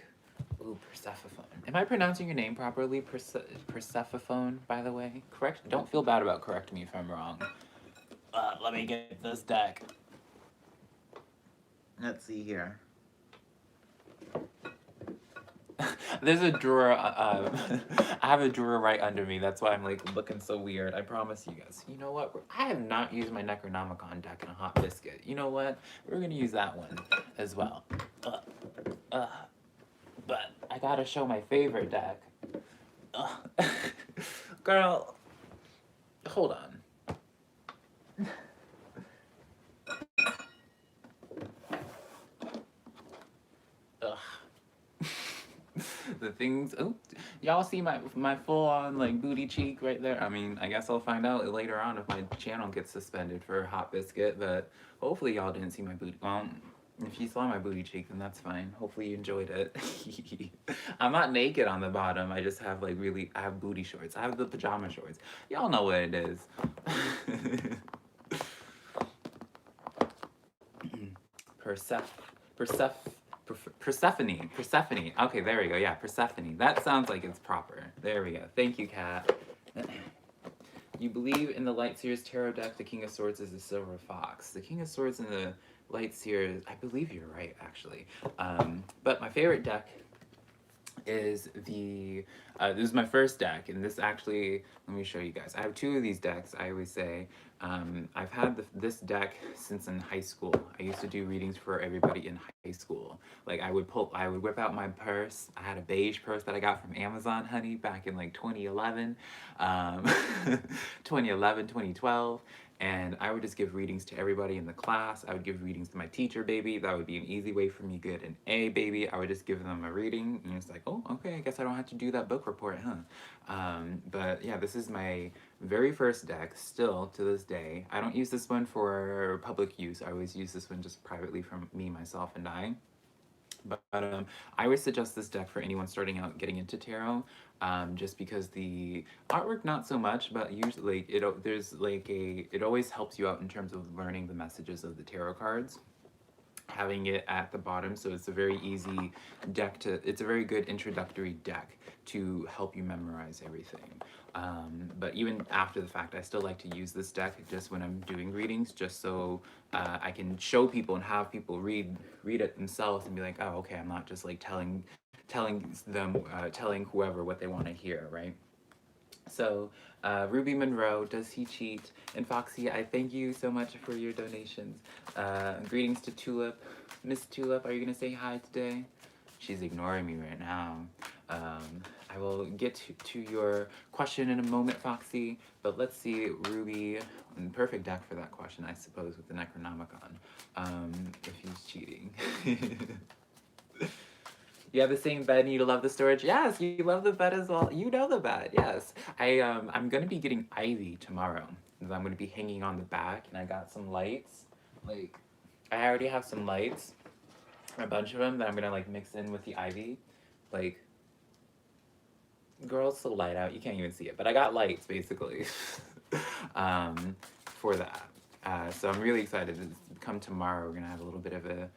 Ooh, Persephone. Am I pronouncing your name properly? Persephone, by the way? Correct? Don't feel bad about correcting me if I'm wrong. Let me get this deck. Let's see here. There's a drawer, I have a drawer right under me. That's why I'm like looking so weird. I promise you guys. You know what? I have not used my Necronomicon deck in a hot biscuit. You know what? We're gonna use that one as well. But I gotta show my favorite deck. Girl, hold on. The things, oh, y'all see my full-on like booty cheek right there? I mean, I guess I'll find out later on if my channel gets suspended for a hot biscuit, but hopefully y'all didn't see my booty. Well, if you saw my booty cheek, then that's fine. Hopefully you enjoyed it. I'm not naked on the bottom. I just have like I have booty shorts. I have the pajama shorts. Y'all know what it is. Persephone. Okay, there we go. Yeah, Persephone. That sounds like it's proper. There we go. Thank you, Kat. You believe in the Light Seers Tarot deck, the King of Swords is the Silver Fox. The King of Swords in the Light Seers, I believe you're right, actually. But my favorite deck is the, this is my first deck, and this actually, let me show you guys. I have two of these decks, I always say. I've had this deck since in high school. I used to do readings for everybody in high school. Like I would whip out my purse. I had a beige purse that I got from Amazon, honey, back in like 2011, 2011, 2012. And I would just give readings to everybody in the class. I would give readings to my teacher, baby. That would be an easy way for me to get an A, baby. I would just give them a reading, and it's like, oh, okay, I guess I don't have to do that book report, huh? But yeah, this is my very first deck, still to this day. I don't use this one for public use. I always use this one just privately for me, myself, and I. But I always suggest this deck for anyone starting out getting into tarot, just because the artwork not so much, but usually it always helps you out in terms of learning the messages of the tarot cards. Having it at the bottom, so it's a very easy deck it's a very good introductory deck to help you memorize everything. But even after the fact, I still like to use this deck just when I'm doing readings, just so I can show people and have people read it themselves and be like, oh, okay, I'm not just like telling whoever what they want to hear, right? So, Ruby Monroe, does he cheat? And Foxy, I thank you so much for your donations. Greetings to Tulip. Miss Tulip, are you gonna say hi today? She's ignoring me right now. I will get to your question in a moment, Foxy, but let's see, Ruby, perfect deck for that question, I suppose, with the Necronomicon, if he's cheating. You have the same bed and you love the storage? Yes, you love the bed as well. You know the bed, yes. I'm gonna be getting ivy tomorrow. I'm gonna be hanging on the back, and I got some lights. Like, I already have some lights, a bunch of them that I'm gonna like mix in with the ivy. Like, girl, it's so light out, you can't even see it, but I got lights basically for that. So I'm really excited to come tomorrow. We're gonna have a little bit of a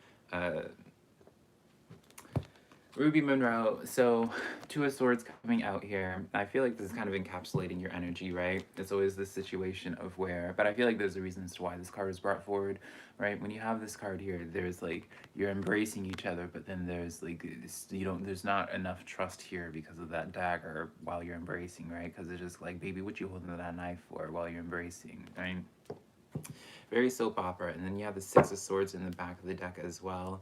Ruby Monroe, so Two of Swords coming out here. I feel like this is kind of encapsulating your energy, right? It's always this situation of where, but I feel like there's a reason as to why this card was brought forward, right? When you have this card here, there's like, you're embracing each other, but then there's like, there's not enough trust here because of that dagger while you're embracing, right? Because it's just like, baby, what you holding that knife for while you're embracing, right? Very soap opera. And then you have the Six of Swords in the back of the deck as well.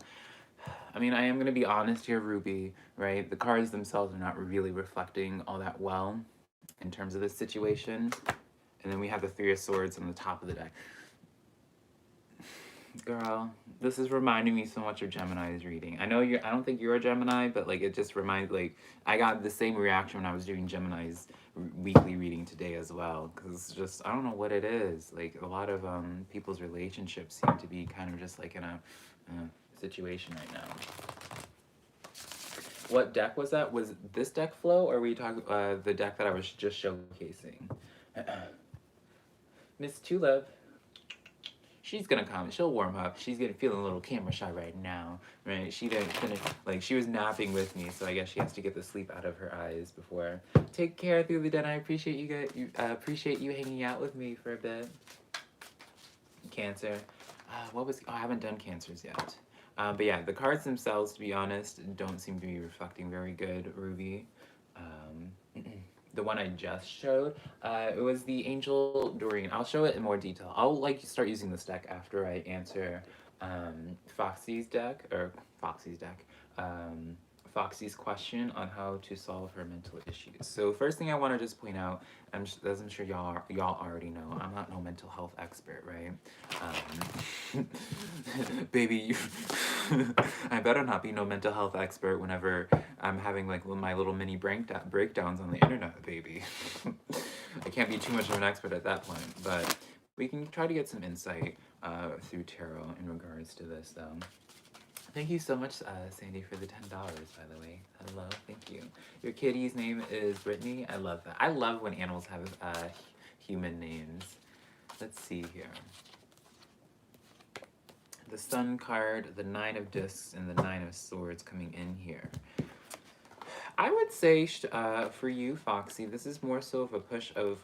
I mean, I am going to be honest here, Ruby, right? The cards themselves are not really reflecting all that well in terms of this situation. And then we have the Three of Swords on the top of the deck. Girl, this is reminding me so much of Gemini's reading. I know I don't think you're a Gemini, but like it just reminds, like, I got the same reaction when I was doing Gemini's weekly reading today as well. Because just, I don't know what it is. Like, a lot of people's relationships seem to be kind of just like in a situation right now. What deck was that? Was this deck flow, or were you talking the deck that I was just showcasing? Miss Tulip, she's gonna come. She'll warm up. She's feeling a little camera shy right now, right? She didn't finish, like, she was napping with me, so I guess she has to get the sleep out of her eyes before. Take care through the den. I appreciate you guys. Appreciate you hanging out with me for a bit. Cancer. Oh, I haven't done cancers yet. But yeah, the cards themselves, to be honest, don't seem to be reflecting very good, Ruby. The one I just showed, it was the Angel Doreen. I'll show it in more detail. I'll start using this deck after I answer Foxy's question on how to solve her mental issues. So first thing I want to just point out, as I'm sure y'all already know, I'm not no mental health expert, right? Baby, I better not be no mental health expert whenever I'm having like my little mini breakdowns on the internet, baby. I can't be too much of an expert at that point, but we can try to get some insight through tarot in regards to this, though. Thank you so much, Sandy, for the $10, by the way. Hello, thank you. Your kitty's name is Brittany. I love that. I love when animals have human names. Let's see here. The Sun card, the Nine of Discs, and the Nine of Swords coming in here. I would say for you, Foxy, this is more so of a push of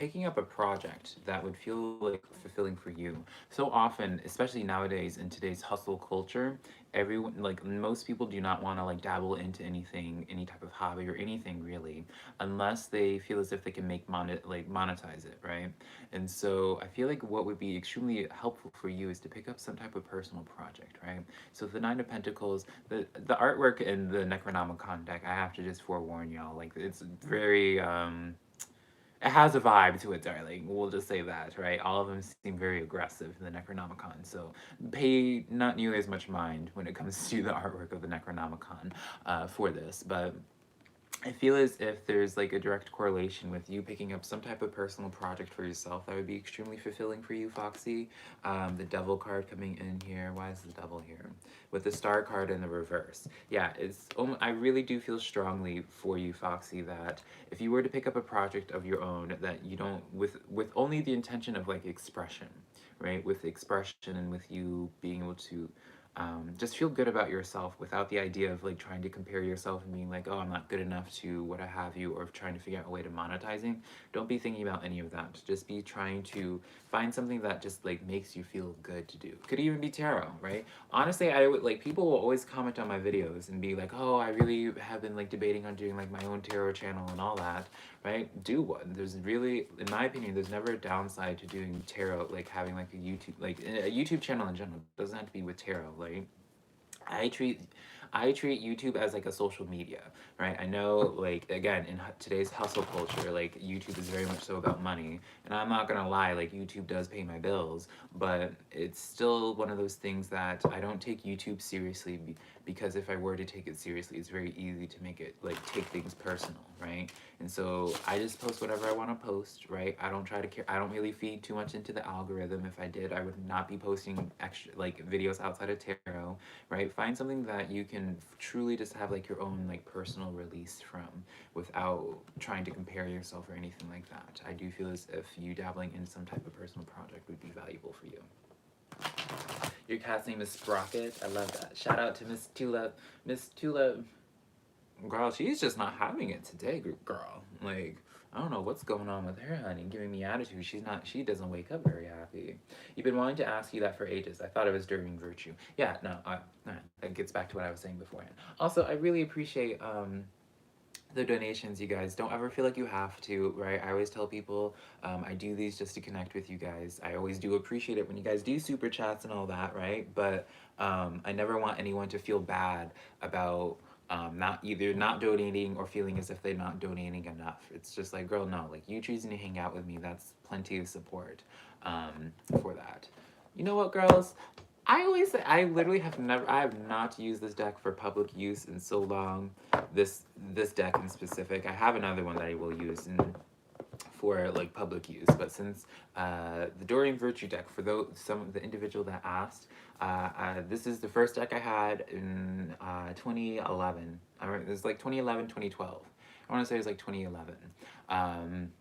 picking up a project that would feel like fulfilling for you. So often, especially nowadays in today's hustle culture, everyone, like most people do not want to like dabble into anything, any type of hobby or anything really, unless they feel as if they can monetize it, right? And so I feel like what would be extremely helpful for you is to pick up some type of personal project, right? So the Nine of Pentacles, the artwork in the Necronomicon deck, I have to just forewarn y'all, like it's very it has a vibe to it, darling. We'll just say that, right? All of them seem very aggressive in the Necronomicon, so pay not nearly as much mind when it comes to the artwork of the Necronomicon for this. But I feel as if there's like a direct correlation with you picking up some type of personal project for yourself that would be extremely fulfilling for you, Foxy. The Devil card coming in here. Why is the Devil here? With the Star card in the reverse. Yeah, I really do feel strongly for you, Foxy, that if you were to pick up a project of your own that you don't, with only the intention of like expression, right? With expression and with you being able to just feel good about yourself without the idea of like trying to compare yourself and being like, oh, I'm not good enough to what have you, or trying to figure out a way to monetizing. Don't be thinking about any of that. Just be trying to find something that just like makes you feel good to do. Could even be tarot, right? Honestly, I would like, people will always comment on my videos and be like, oh, I really have been like debating on doing like my own tarot channel and all that, right? Do one. There's really, in my opinion, there's never a downside to doing tarot, like having like a YouTube channel in general. It doesn't have to be with tarot. Like I treat YouTube as like a social media, right? I know, like, again, in today's hustle culture, like YouTube is very much so about money, and I'm not gonna lie, like YouTube does pay my bills, but it's still one of those things that I don't take YouTube seriously because if I were to take it seriously, it's very easy to make it like take things personal, right? And so I just post whatever I want to post, right? I don't try to care. I don't really feed too much into the algorithm. If I did, I would not be posting extra like videos outside of tarot, right? Find something that you can truly just have like your own like personal release from without trying to compare yourself or anything like that. I do feel as if you dabbling in some type of personal project would be valuable for you. Your cat's name is Sprocket. I love that. Shout out to Miss Tulip. Miss Tulip, girl, she's just not having it today, girl. Like, I don't know what's going on with her, honey, giving me attitude. She doesn't wake up very happy. You've been wanting to ask you that for ages. I thought it was during virtue. Yeah, no, that gets back to what I was saying beforehand. Also, I really appreciate, the donations, you guys. Don't ever feel like you have to, right? I always tell people I do these just to connect with you guys. I always do appreciate it when you guys do super chats and all that, right? But I never want anyone to feel bad about not donating or feeling as if they're not donating enough. It's just like, girl, no, like you choosing to hang out with me, that's plenty of support for that. You know what, girls? I always say I literally I have not used this deck for public use in so long. This deck in specific. I have another one that I will use for like public use, but since the Dorian Virtue deck, for the individual that asked, this is the first deck I had in 2011. It was like 2011, 2012. I want to say it was like 2011.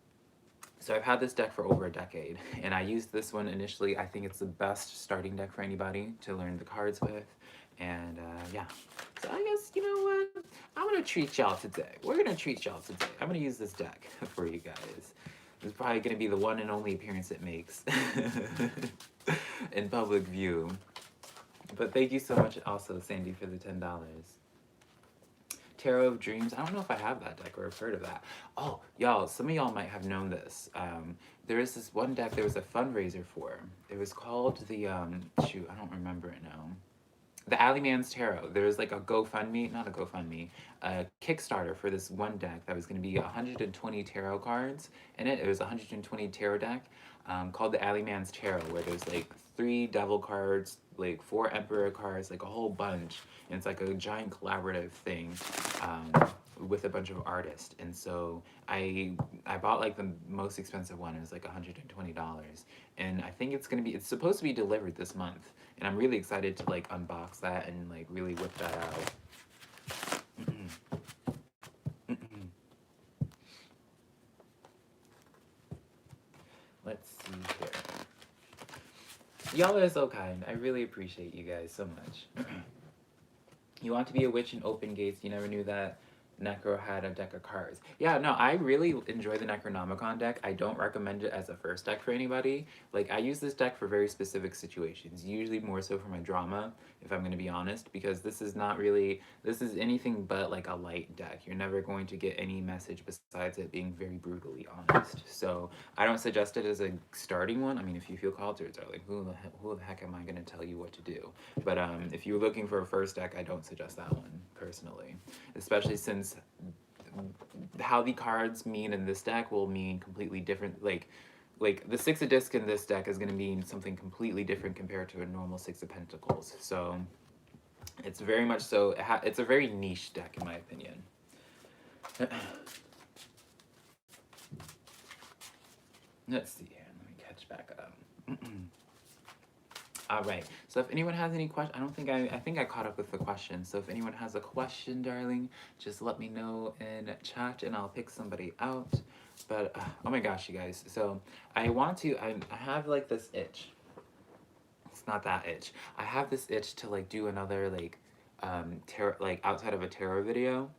So I've had this deck for over a decade, and I used this one initially. I think it's the best starting deck for anybody to learn the cards with, and yeah. So I guess, you know what? I'm gonna treat y'all today. We're gonna treat y'all today. I'm gonna use this deck for you guys. It's probably gonna be the one and only appearance it makes in public view. But thank you so much also, Sandy, for the $10. Tarot of Dreams. I don't know if I have that deck or have heard of that. Oh, y'all, some of y'all might have known this. There is this one deck there was a fundraiser for. It was called the, shoot, I don't remember it now. The Alley Man's Tarot. There was like a GoFundMe, not a GoFundMe, a Kickstarter for this one deck that was going to be 120 tarot cards in it. It was a 120 tarot deck called the Alley Man's Tarot, where there's like 3 Devil cards, like 4 Emperor cards, like a whole bunch. And it's like a giant collaborative thing with a bunch of artists. And so I bought like the most expensive one. It was like $120. And I think it's supposed to be delivered this month. And I'm really excited to like unbox that and like really whip that out. Let's see here. Y'all are so kind. I really appreciate you guys so much. You want to be a witch and open gates. You never knew that Necro had a deck of cards. Yeah, no, I really enjoy the Necronomicon deck. I don't recommend it as a first deck for anybody. Like, I use this deck for very specific situations, usually more so for my drama, if I'm going to be honest, because this is not really, this is anything but like a light deck. You're never going to get any message besides it being very brutally honest. So I don't suggest it as a starting one. I mean, if you feel called to it, like, who the heck am I going to tell you what to do? But if you're looking for a first deck, I don't suggest that one, personally. Especially since how the cards mean in this deck will mean completely different. Like the Six of Discs in this deck is going to mean something completely different compared to a normal Six of Pentacles. So it's very much so. It's a very niche deck in my opinion. Let's see here. Let me catch back up. All right. So if anyone has any questions, I think I caught up with the questions. So if anyone has a question, darling, just let me know in chat and I'll pick somebody out. But oh my gosh, you guys. So I have like this itch. It's not that itch. I have this itch to like do another like tarot, like outside of a tarot video.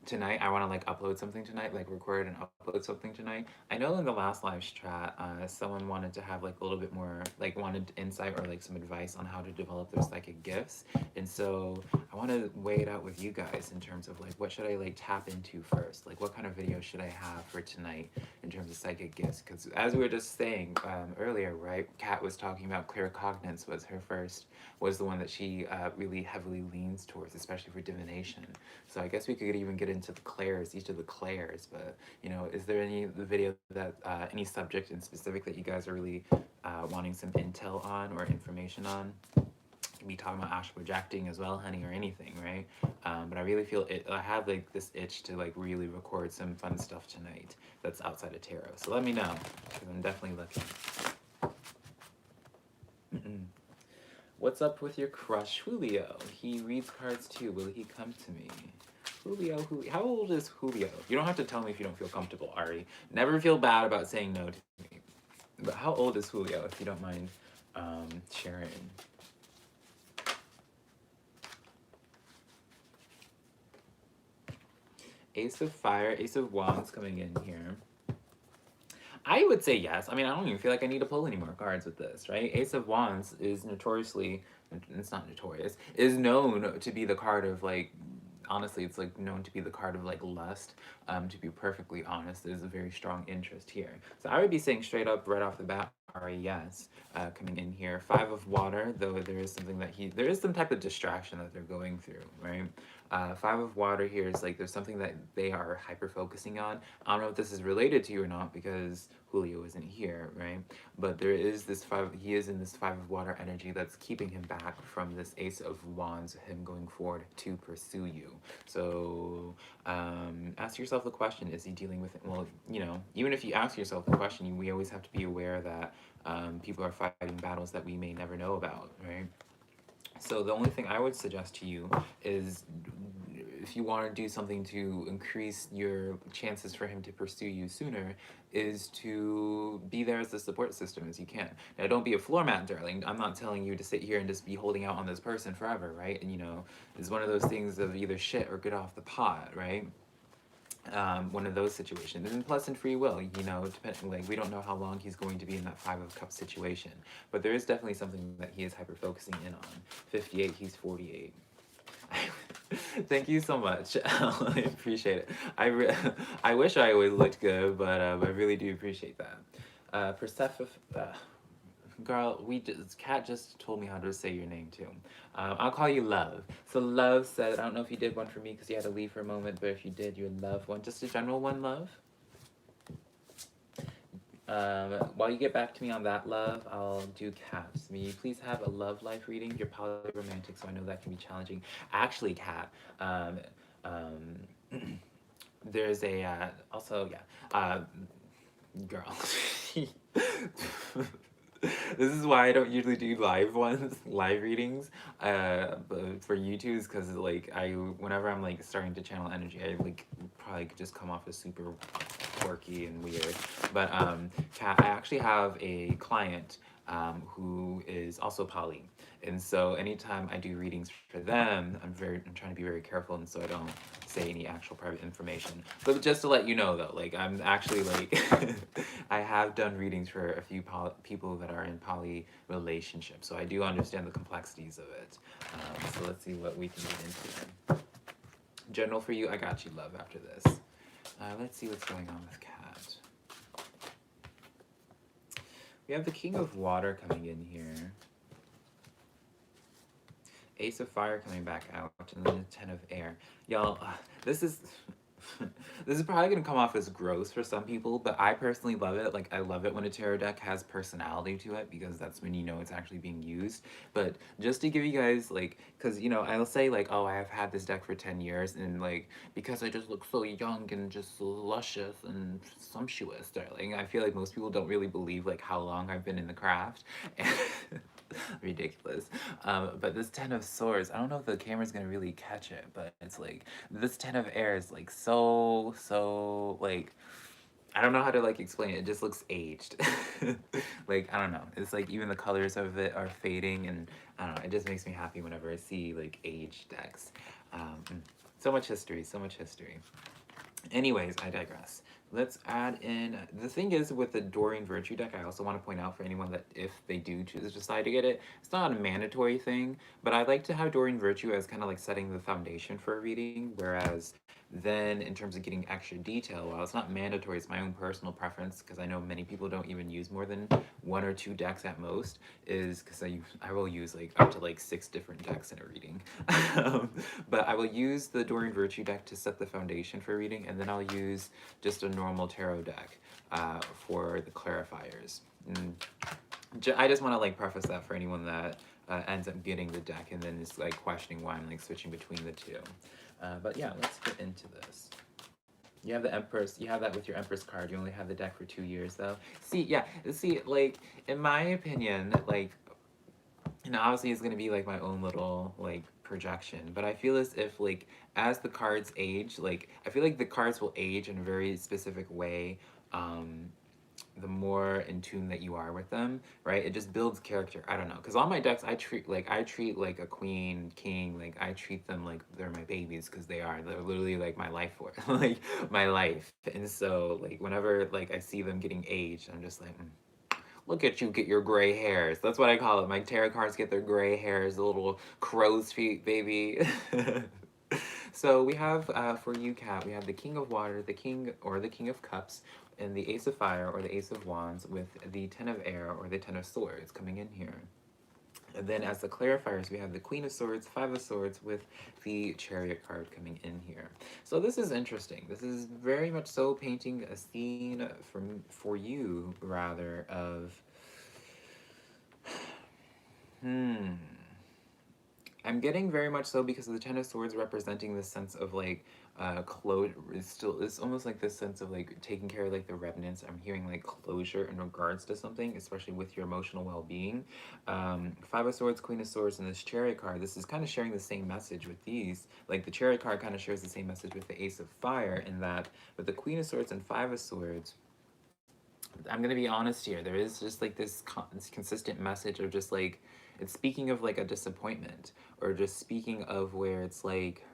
Tonight I want to like upload something tonight, like record and upload something tonight. I know in the last live chat someone wanted to have like a little bit more, like wanted insight or like some advice on how to develop their psychic gifts, and so I want to weigh it out with you guys in terms of like what should I like tap into first, like what kind of video should I have for tonight in terms of psychic gifts, because as we were just saying earlier, right, Kat was talking about claircognizance was the one that she really heavily leans towards, especially for divination. So I guess we could even get into the clairs, each of the clairs. But you know, is there any video that any subject in specific that you guys are really wanting some intel on or information on? Be talking about astral projecting as well, honey, or anything, right? But I really feel it. I have like this itch to like really record some fun stuff tonight that's outside of tarot. So let me know, because I'm definitely looking. What's up with your crush, Julio? He reads cards too. Will he come to me? Julio, how old is Julio? You don't have to tell me if you don't feel comfortable, Ari. Never feel bad about saying no to me. But how old is Julio, if you don't mind sharing? Ace of Fire, Ace of Wands coming in here. I would say yes. I mean, I don't even feel like I need to pull any more cards with this, right? Ace of Wands is notoriously, it's not notorious, is known to be the card of like, honestly, it's like known to be the card of like lust. To be perfectly honest, there's a very strong interest here. So I would be saying straight up right off the bat, Ari, yes, coming in here. Five of Water, though there is something that there is some type of distraction that they're going through, right? Five of Water here is like there's something that they are hyper focusing on. I don't know if this is related to you or not because Julio isn't here, right? But there is this he is in this Five of Water energy that's keeping him back from this Ace of Wands, him going forward to pursue you. So ask yourself the question, is he dealing with it? Well, you know, even if you ask yourself the question, we always have to be aware that people are fighting battles that we may never know about, right? So the only thing I would suggest to you is, if you want to do something to increase your chances for him to pursue you sooner, is to be there as a support system as you can. Now, don't be a floor mat, darling. I'm not telling you to sit here and just be holding out on this person forever, right? And you know, it's one of those things of either shit or get off the pot, right? One of those situations. And plus in free will, you know, like we don't know how long he's going to be in that Five of Cups situation, but there is definitely something that he is hyper focusing in on. 58, he's 48. Thank you so much. I appreciate it. I wish I always looked good, but I really do appreciate that. Persephone, girl, Kat just told me how to say your name too. I'll call you Love. So Love said, I don't know if you did one for me because you had to leave for a moment, but if you did, your Love one, just a general one, Love. While you get back to me on that, Love, I'll do Kat's. May you please have a love life reading? You're polyromantic, so I know that can be challenging. Actually, Kat, there's a, also, yeah, girl. This is why I don't usually do live readings, but for YouTube, because like whenever I'm like starting to channel energy, I like probably could just come off as super quirky and weird. But Kat, I actually have a client who is also poly. And so anytime I do readings for them, I'm trying to be very careful, and so I don't say any actual private information. But just to let you know though, like I'm actually like I have done readings for a few people that are in poly relationships, so I do understand the complexities of it. So let's see what we can get into. General for you, I got you, love, after this. Let's see what's going on with Kat. We have the King of Water coming in here. Ace of Fire coming back out, and then the Ten of Air. Y'all, this is this is probably gonna come off as gross for some people, but I personally love it. Like, I love it when a tarot deck has personality to it, because that's when you know it's actually being used. But just to give you guys, like, because, you know, I'll say, like, oh, I have had this deck for 10 years, and, like, because I just look so young and just so luscious and sumptuous, darling, I feel like most people don't really believe, like, how long I've been in the craft. Ridiculous. But this Ten of Swords, I don't know if the camera's gonna really catch it, but it's like, this Ten of Air is like so, like, I don't know how to like explain it. It just looks aged. Like, I don't know. It's like even the colors of it are fading, and I don't know. It just makes me happy whenever I see like aged decks. So much history, so much history. Anyways, I digress. Let's add in, the thing is with the Doreen Virtue deck, I also want to point out for anyone that if they do choose to decide to get it, it's not a mandatory thing, but I like to have Doreen Virtue as kind of like setting the foundation for a reading, whereas then in terms of getting extra detail, while it's not mandatory, it's my own personal preference, because I know many people don't even use more than 1 or 2 decks at most, is because I will use like up to like 6 different decks in a reading. But I will use the Doreen Virtue deck to set the foundation for a reading, and then I'll use just a normal tarot deck for the clarifiers. I just want to like preface that for anyone that ends up getting the deck and then is like questioning why I'm like switching between the two. But yeah, let's get into this. You have the Empress, you have that with your Empress card. You only have the deck for 2 years though. See, like, in my opinion, like, you know, obviously it's gonna be like my own little like projection, but I feel as if like as the cards age, like I feel like the cards will age in a very specific way. The more in tune that you are with them, right? It just builds character. I don't know, because all my decks I treat like a queen, king, like I treat them like they're my babies, because they're literally like my life for like my life. And so like whenever like I see them getting aged, I'm just like, look at you get your gray hairs. That's what I call it. My tarot cards get their gray hairs, the little crow's feet, baby. So we have, for you, Kat, we have the King of Water, the King of Cups, and the Ace of Fire or the Ace of Wands, with the Ten of Air or the Ten of Swords coming in here. And then as the clarifiers, we have the Queen of Swords, Five of Swords, with the Chariot card coming in here. So this is interesting. This is very much so painting a scene for you, rather, of... I'm getting very much so, because of the Ten of Swords representing this sense of like closure. It's almost like this sense of like taking care of like the remnants. I'm hearing like closure in regards to something, especially with your emotional well-being. Five of Swords, Queen of Swords, and this Chariot card, this is kind of sharing the same message with these. Like the Chariot card kind of shares the same message with the Ace of Fire, in that with the Queen of Swords and Five of Swords, I'm gonna be honest here, there is just like this consistent message of just like, it's speaking of like a disappointment, or just speaking of where it's like,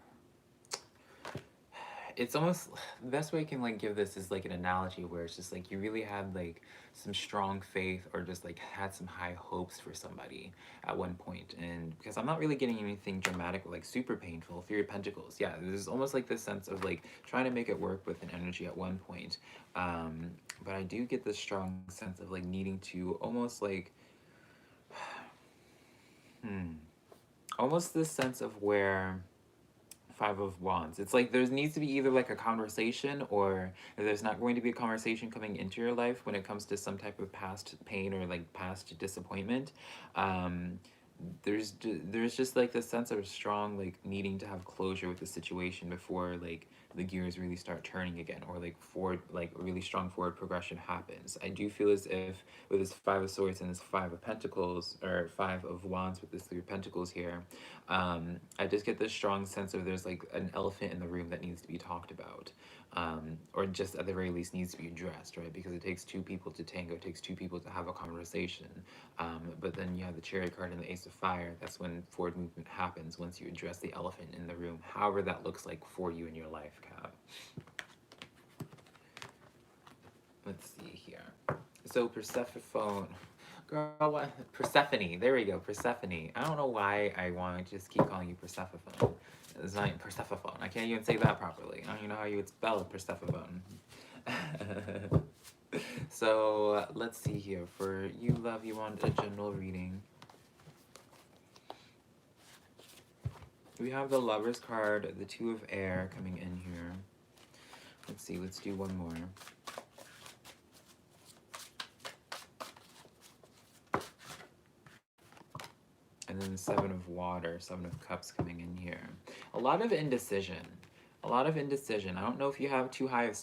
it's almost, the best way I can like give this is like an analogy where it's just like you really had like some strong faith, or just like had some high hopes for somebody at one point. And because I'm not really getting anything dramatic or like super painful, Three of Pentacles, yeah, there's almost like this sense of like trying to make it work with an energy at one point. But I do get this strong sense of like needing to almost like almost this sense of where Five of Wands, it's like there needs to be either like a conversation, or if there's not going to be a conversation coming into your life when it comes to some type of past pain or like past disappointment, there's just like this sense of strong like needing to have closure with the situation before like the gears really start turning again, or like forward, like really strong forward progression happens. I do feel as if with this Five of Swords and this Five of Pentacles, or Five of Wands with this Three of Pentacles here, I just get this strong sense of there's like an elephant in the room that needs to be talked about, or just at the very least needs to be addressed, right? Because it takes two people to tango, it takes two people to have a conversation. But then you have the Chariot card and the Ace of Fire. That's when forward movement happens, once you address the elephant in the room, however that looks like for you in your life, Kat. Let's see here. So Persephone, girl, what? Persephone. There we go, Persephone. I don't know why I want to just keep calling you Persephone. It's not Persephone. I can't even say that properly. I don't even know how you would spell Persephone. So let's see here. For you, love, you want a general reading. We have the Lover's card, the Two of Air coming in here. Let's see, let's do one more. And then the Seven of Water, Seven of Cups coming in here. A lot of indecision. A lot of indecision. I don't know if you have too high of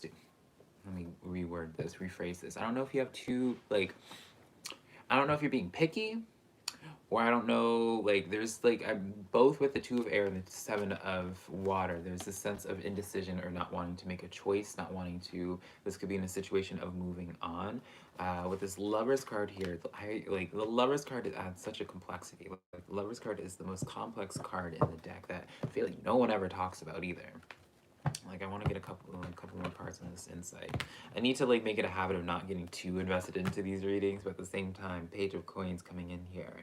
let me reword this, rephrase this. I don't know if you have too, like, I don't know if you're being picky, or I don't know, like, there's, like, I'm both with the Two of Air and the Seven of Water. There's this sense of indecision or not wanting to make a choice, not wanting to, this could be in a situation of moving on. With this Lover's card here, the Lover's card adds such a complexity. Like, the Lover's card is the most complex card in the deck that I feel like no one ever talks about either. Like, I want to get a couple more cards on this insight. I need to like make it a habit of not getting too invested into these readings, but at the same time, Page of Coins coming in here.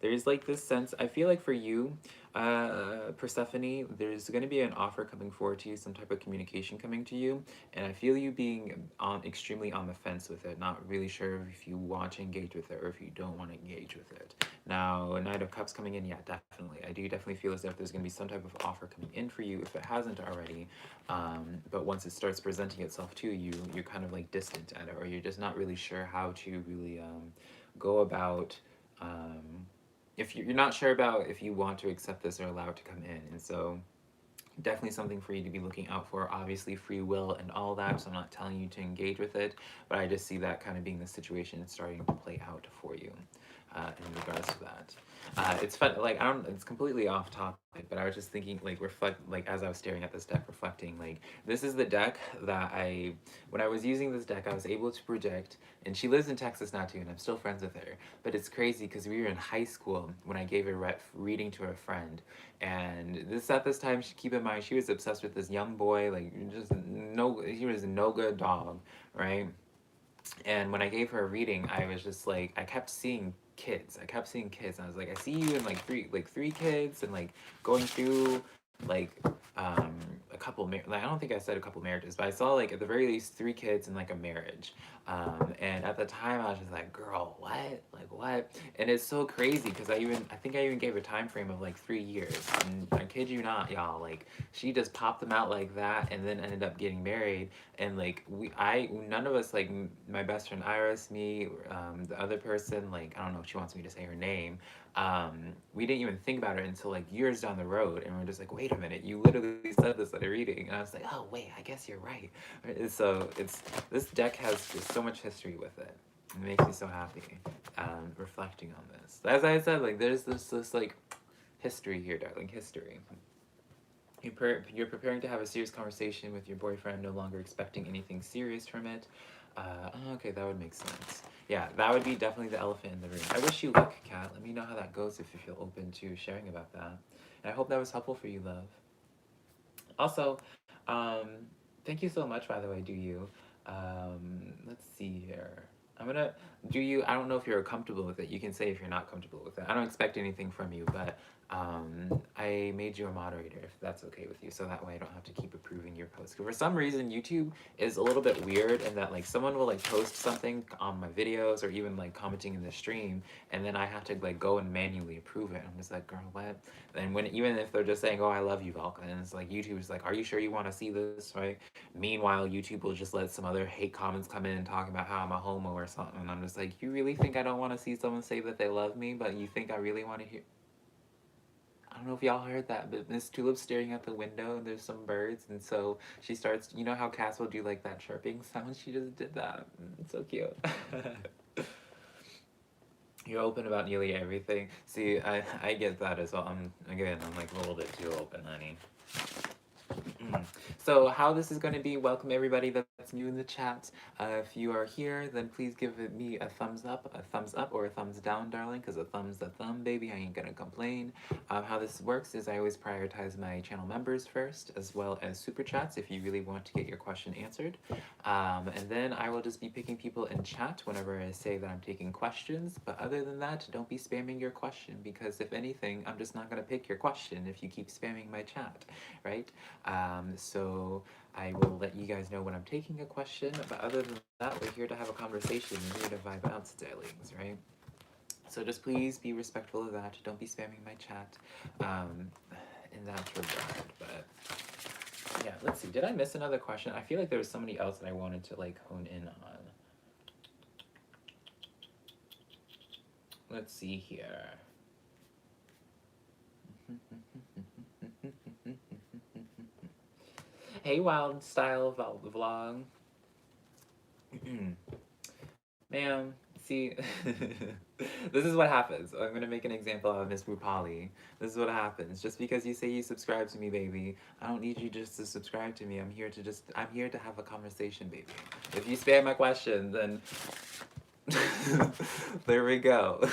There's like this sense, I feel like for you, Persephone, there's going to be an offer coming forward to you, some type of communication coming to you, and I feel you being extremely on the fence with it, not really sure if you want to engage with it or if you don't want to engage with it. Now, Knight of Cups coming in, yeah, definitely. I do definitely feel as if there's going to be some type of offer coming in for you, if it hasn't already. But once it starts presenting itself to you, you're kind of like distant at it, or you're just not really sure how to really go about, if you're not sure about if you want to accept this or allow it to come in. And so definitely something for you to be looking out for. Obviously free will and all that, so I'm not telling you to engage with it, but I just see that kind of being the situation it's starting to play out for you in regards to that. It's fun, like, it's completely off topic, but I was just thinking, like, as I was staring at this deck, reflecting, like, this is the deck that when I was using this deck, I was able to project, and she lives in Texas now too, and I'm still friends with her, but it's crazy because we were in high school when I gave a reading to a friend, and at this time, keep in mind, she was obsessed with this young boy, like, he was no good dog, right? And when I gave her a reading, I was just like, I kept seeing kids. I kept seeing kids. And I was like, I see you in like three kids, and like going through like a couple like, I don't think I said a couple marriages, but I saw like at the very least 3 kids and like a marriage. And at the time I was just like, girl, what? Like what? And it's so crazy because I think I even gave a time frame of like 3 years. And I kid you not, y'all, like she just popped them out like that and then ended up getting married. And like none of us, like my best friend Iris, me, the other person, like I don't know if she wants me to say her name, we didn't even think about it until like years down the road, and we're just like, wait a minute, you literally said this at a reading, and I was like, oh wait, I guess you're right. So this deck has just so much history with it. It makes me so happy reflecting on this. As I said, like there's this like history here, darling, history. You're preparing to have a serious conversation with your boyfriend, no longer expecting anything serious from it. Okay, that would make sense. Yeah, that would be definitely the elephant in the room. I wish you luck, Kat. Let me know how that goes if you feel open to sharing about that. And I hope that was helpful for you, love. Also, thank you so much, by the way, do you. Let's see here. I'm gonna do you. I don't know if you're comfortable with it. You can say if you're not comfortable with it. I don't expect anything from you, but I made you a moderator if that's okay with you, so that way I don't have to keep approving your posts. For some reason, YouTube is a little bit weird in that like someone will like post something on my videos or even like commenting in the stream, and then I have to like go and manually approve it. I'm just like, girl, what? And even if they're just saying, oh, I love you, Velka, and it's like YouTube is like, are you sure you want to see this, right? Meanwhile, YouTube will just let some other hate comments come in and talk about how I'm a homo or something, and I'm just like, you really think I don't want to see someone say that they love me, but you think I really want to hear? I don't know if y'all heard that, but Miss Tulip's staring out the window and there's some birds, and so she starts, you know how cats will do like that chirping sound? She just did that. It's so cute. You're open about nearly everything. See, I get that as well. I'm like a little bit too open, honey. So how this is going to be, welcome everybody that's new in the chat. If you are here, then please give me a thumbs up, or a thumbs down, darling, because a thumb's a thumb, baby. I ain't gonna complain. How this works is I always prioritize my channel members first, as well as super chats if you really want to get your question answered. And then I will just be picking people in chat whenever I say that I'm taking questions. But other than that, don't be spamming your question, because if anything, I'm just not gonna pick your question if you keep spamming my chat, right? So I will let you guys know when I'm taking a question, but other than that, we're here to have a conversation. We're here to vibe out, darlings, right? So just please be respectful of that. Don't be spamming my chat in that regard. But yeah, let's see. Did I miss another question? I feel like there was somebody else that I wanted to like hone in on. Let's see here. Hey, Wild Style Vlog. Ma'am, see, this is what happens. I'm gonna make an example of Miss Rupali. This is what happens. Just because you say you subscribe to me, baby, I don't need you just to subscribe to me. I'm here to have a conversation, baby. If you spam my question, then there we go.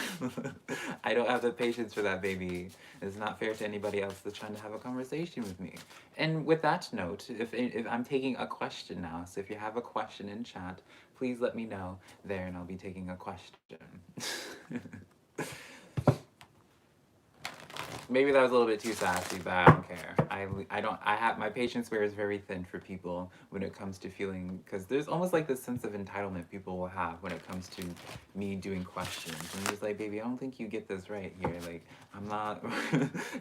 I don't have the patience for that, baby. It's not fair to anybody else that's trying to have a conversation with me. And with that note, if I'm taking a question now, so if you have a question in chat, please let me know there and I'll be taking a question. Maybe that was a little bit too sassy, but I don't care. I have, my patience square is very thin for people when it comes to feeling, because there's almost like this sense of entitlement people will have when it comes to me doing questions. And just like, baby, I don't think you get this right here. Like, I'm not,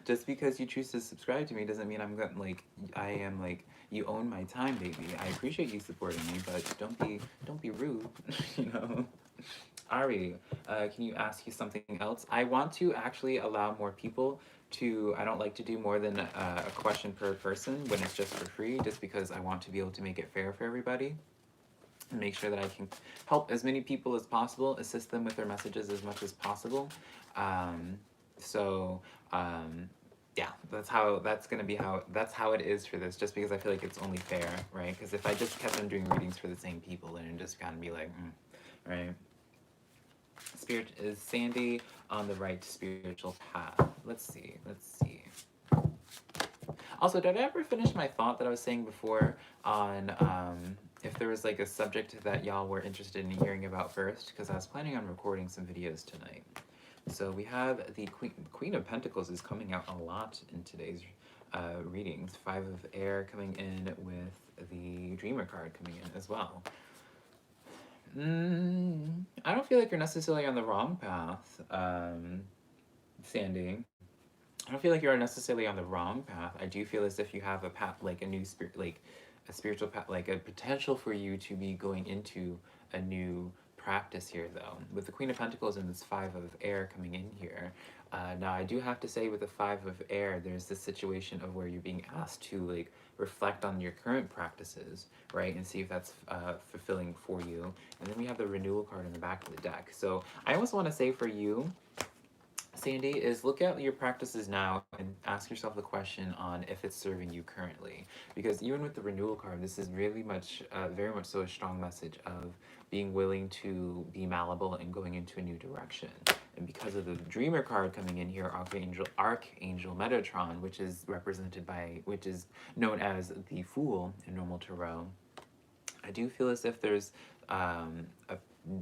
just because you choose to subscribe to me doesn't mean I'm going, like, I am like, you own my time, baby. I appreciate you supporting me, but don't be rude, you know? Ari, can you ask you something else? I want to actually allow more people to, I don't like to do more than a question per person when it's just for free, just because I want to be able to make it fair for everybody and make sure that I can help as many people as possible, assist them with their messages as much as possible. Yeah, that's how it is for this, just because I feel like it's only fair, right? Because if I just kept on doing readings for the same people, then it just kind of be like, right? Spirit is Sandy on the right spiritual path. Let's see. Also, did I ever finish my thought that I was saying before on if there was like a subject that y'all were interested in hearing about first? Because I was planning on recording some videos tonight. So we have the Queen of Pentacles is coming out a lot in today's readings. 5 of Air coming in with the Dreamer card coming in as well. I don't feel like you're necessarily on the wrong path, Sandy. I don't feel like you're necessarily on the wrong path. I do feel as if you have a path, like a new spirit, like a spiritual path, like a potential for you to be going into a new practice here, though. With the Queen of Pentacles and this 5 of Air coming in here. Now, I do have to say with the 5 of Air, there's this situation of where you're being asked to, like, reflect on your current practices, right, and see if that's fulfilling for you. And then we have the Renewal card in the back of the deck. So I almost want to say for you, Sandy, is look at your practices now and ask yourself the question on if it's serving you currently. Because even with the Renewal card, this is really much, very much so a strong message of being willing to be malleable and going into a new direction. And because of the Dreamer card coming in here, Archangel Metatron, which is known as the Fool in normal tarot, I do feel as if there's a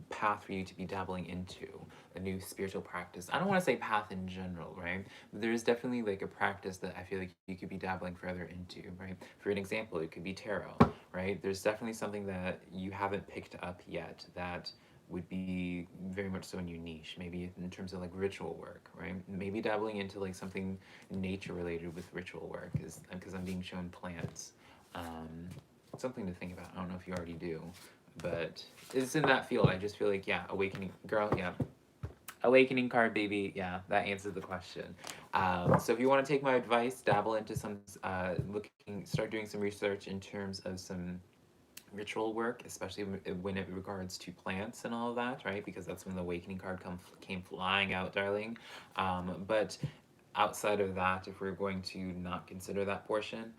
path for you to be dabbling into a new spiritual practice. I don't want to say path in general, right? But there's definitely like a practice that I feel like you could be dabbling further into, right? For an example, it could be tarot, right? There's definitely something that you haven't picked up yet that would be very much so in your niche, maybe in terms of like ritual work, right? Maybe dabbling into like something nature related with ritual work, is because I'm being shown plants. Something to think about. I don't know if you already do, but it's in that field. I just feel like, yeah, awakening, girl, yeah. Awakening card, baby. Yeah, that answers the question. So if you want to take my advice, dabble into some, start doing some research in terms of some ritual work, especially when it regards to plants and all of that, right? Because that's when the awakening card came flying out, darling. But outside of that, if we're going to not consider that portion,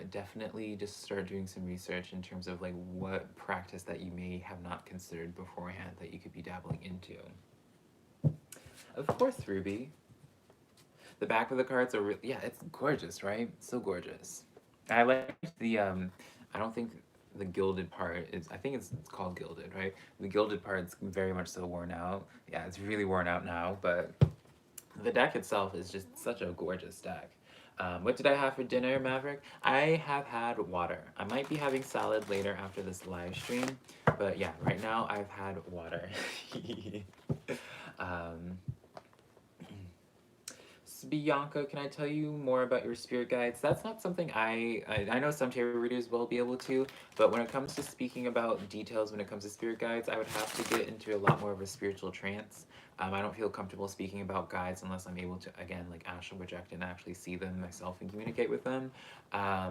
definitely just start doing some research in terms of like what practice that you may have not considered beforehand that you could be dabbling into. Of course, Ruby. The back of the cards are yeah, it's gorgeous, right? So gorgeous. I like the I don't think the gilded part is, I think it's called gilded, right? The gilded part's very much so worn out. Yeah, it's really worn out now, but the deck itself is just such a gorgeous deck. What did I have for dinner, Maverick? I have had water. I might be having salad later after this live stream, but yeah, right now I've had water. um, Bianca, can I tell you more about your spirit guides? That's not something I know some tarot readers will be able to, but when it comes to speaking about details, when it comes to spirit guides, I would have to get into a lot more of a spiritual trance. I don't feel comfortable speaking about guides unless I'm able to, again, like astral project and actually see them myself and communicate with them.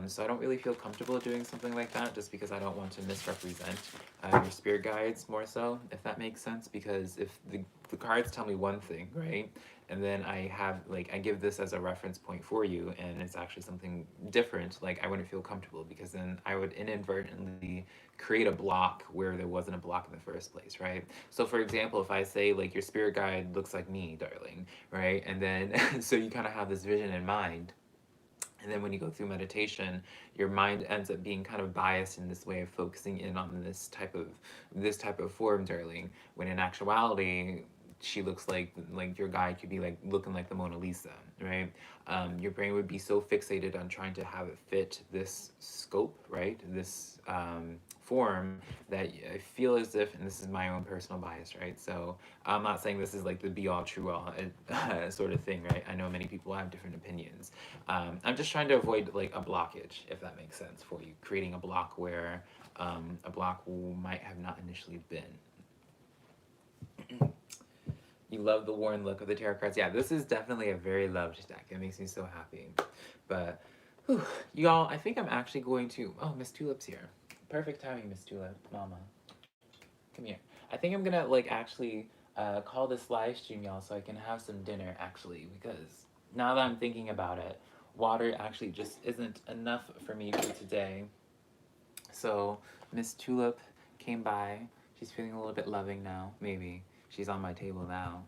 So I don't really feel comfortable doing something like that just because I don't want to misrepresent your spirit guides more so, if that makes sense. Because if the cards tell me one thing, right? And then I have, like, I give this as a reference point for you and it's actually something different, like I wouldn't feel comfortable because then I would inadvertently create a block where there wasn't a block in the first place, right? So for example, if I say like your spirit guide looks like me, darling, right? And then so you kind of have this vision in mind. And then when you go through meditation, your mind ends up being kind of biased in this way of focusing in on this type of form, darling. When in actuality, she looks like your guide could be like looking like the Mona Lisa, right? Your brain would be so fixated on trying to have it fit this scope, right? This form that I feel as if, and this is my own personal bias, right? So I'm not saying this is like the be all true all sort of thing, right? I know many people have different opinions. I'm just trying to avoid like a blockage, if that makes sense for you, creating a block where a block might have not initially been. You love the worn look of the tarot cards. Yeah, this is definitely a very loved deck. It makes me so happy. But, whew, y'all, I think I'm actually going to... Oh, Miss Tulip's here. Perfect timing, Miss Tulip. Mama. Come here. I think I'm gonna, like, actually call this live stream, y'all, so I can have some dinner, actually. Because now that I'm thinking about it, water actually just isn't enough for me for today. So, Miss Tulip came by. She's feeling a little bit loving now, maybe. She's on my table now.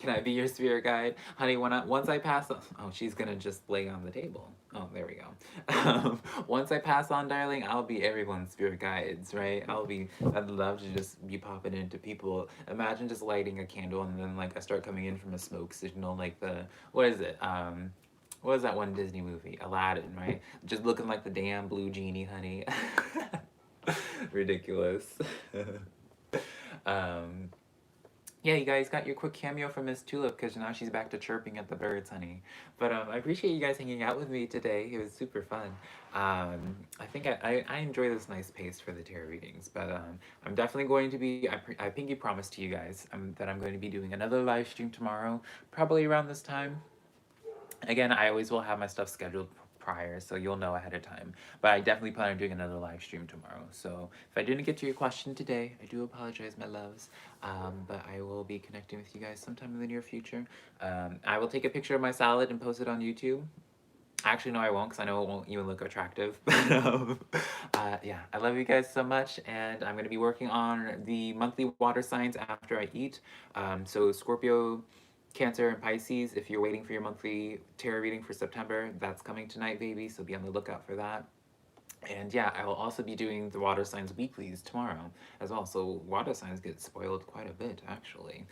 Can I be your spirit guide? Honey, once I pass on... Oh, she's gonna just lay on the table. Oh, there we go. Once I pass on, darling, I'll be everyone's spirit guides, right? I'd love to just be popping into people. Imagine just lighting a candle and then, like, I start coming in from a smoke signal, like what is it? What was that one Disney movie? Aladdin, right? Just looking like the damn blue genie, honey. Ridiculous. Yeah, you guys got your quick cameo from Miss Tulip because now she's back to chirping at the birds, honey. But I appreciate you guys hanging out with me today. It was super fun. I think I enjoy this nice pace for the tarot readings, but I'm definitely going to be, I pinky promise to you guys that I'm going to be doing another live stream tomorrow, probably around this time. Again, I always will have my stuff scheduled prior, so you'll know ahead of time. But I definitely plan on doing another live stream tomorrow. So if I didn't get to your question today, I do apologize, my loves. But I will be connecting with you guys sometime in the near future. I will take a picture of my salad and post it on YouTube. Actually, no, I won't, because I know it won't even look attractive. But yeah, I love you guys so much, and I'm going to be working on the monthly water signs after I eat. So Scorpio, Cancer, and Pisces, if you're waiting for your monthly tarot reading for September, that's coming tonight, baby, so be on the lookout for that. And yeah, I will also be doing the water signs weeklies tomorrow as well, so water signs get spoiled quite a bit, actually.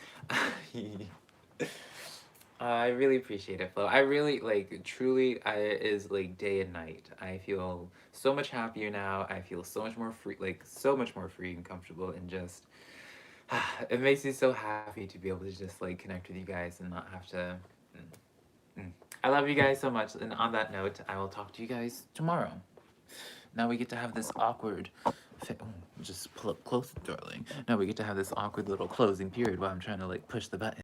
I really appreciate it, Flo. I really, like, truly, it is like day and night. I feel so much happier now. I feel so much more free, like, so much more free and comfortable, and just it makes me so happy to be able to just like connect with you guys and not have to. I love you guys so much, and on that note, I will talk to you guys tomorrow. Now we get to have this awkward Just pull up close, darling. Now we get to have this awkward little closing period while I'm trying to like push the button.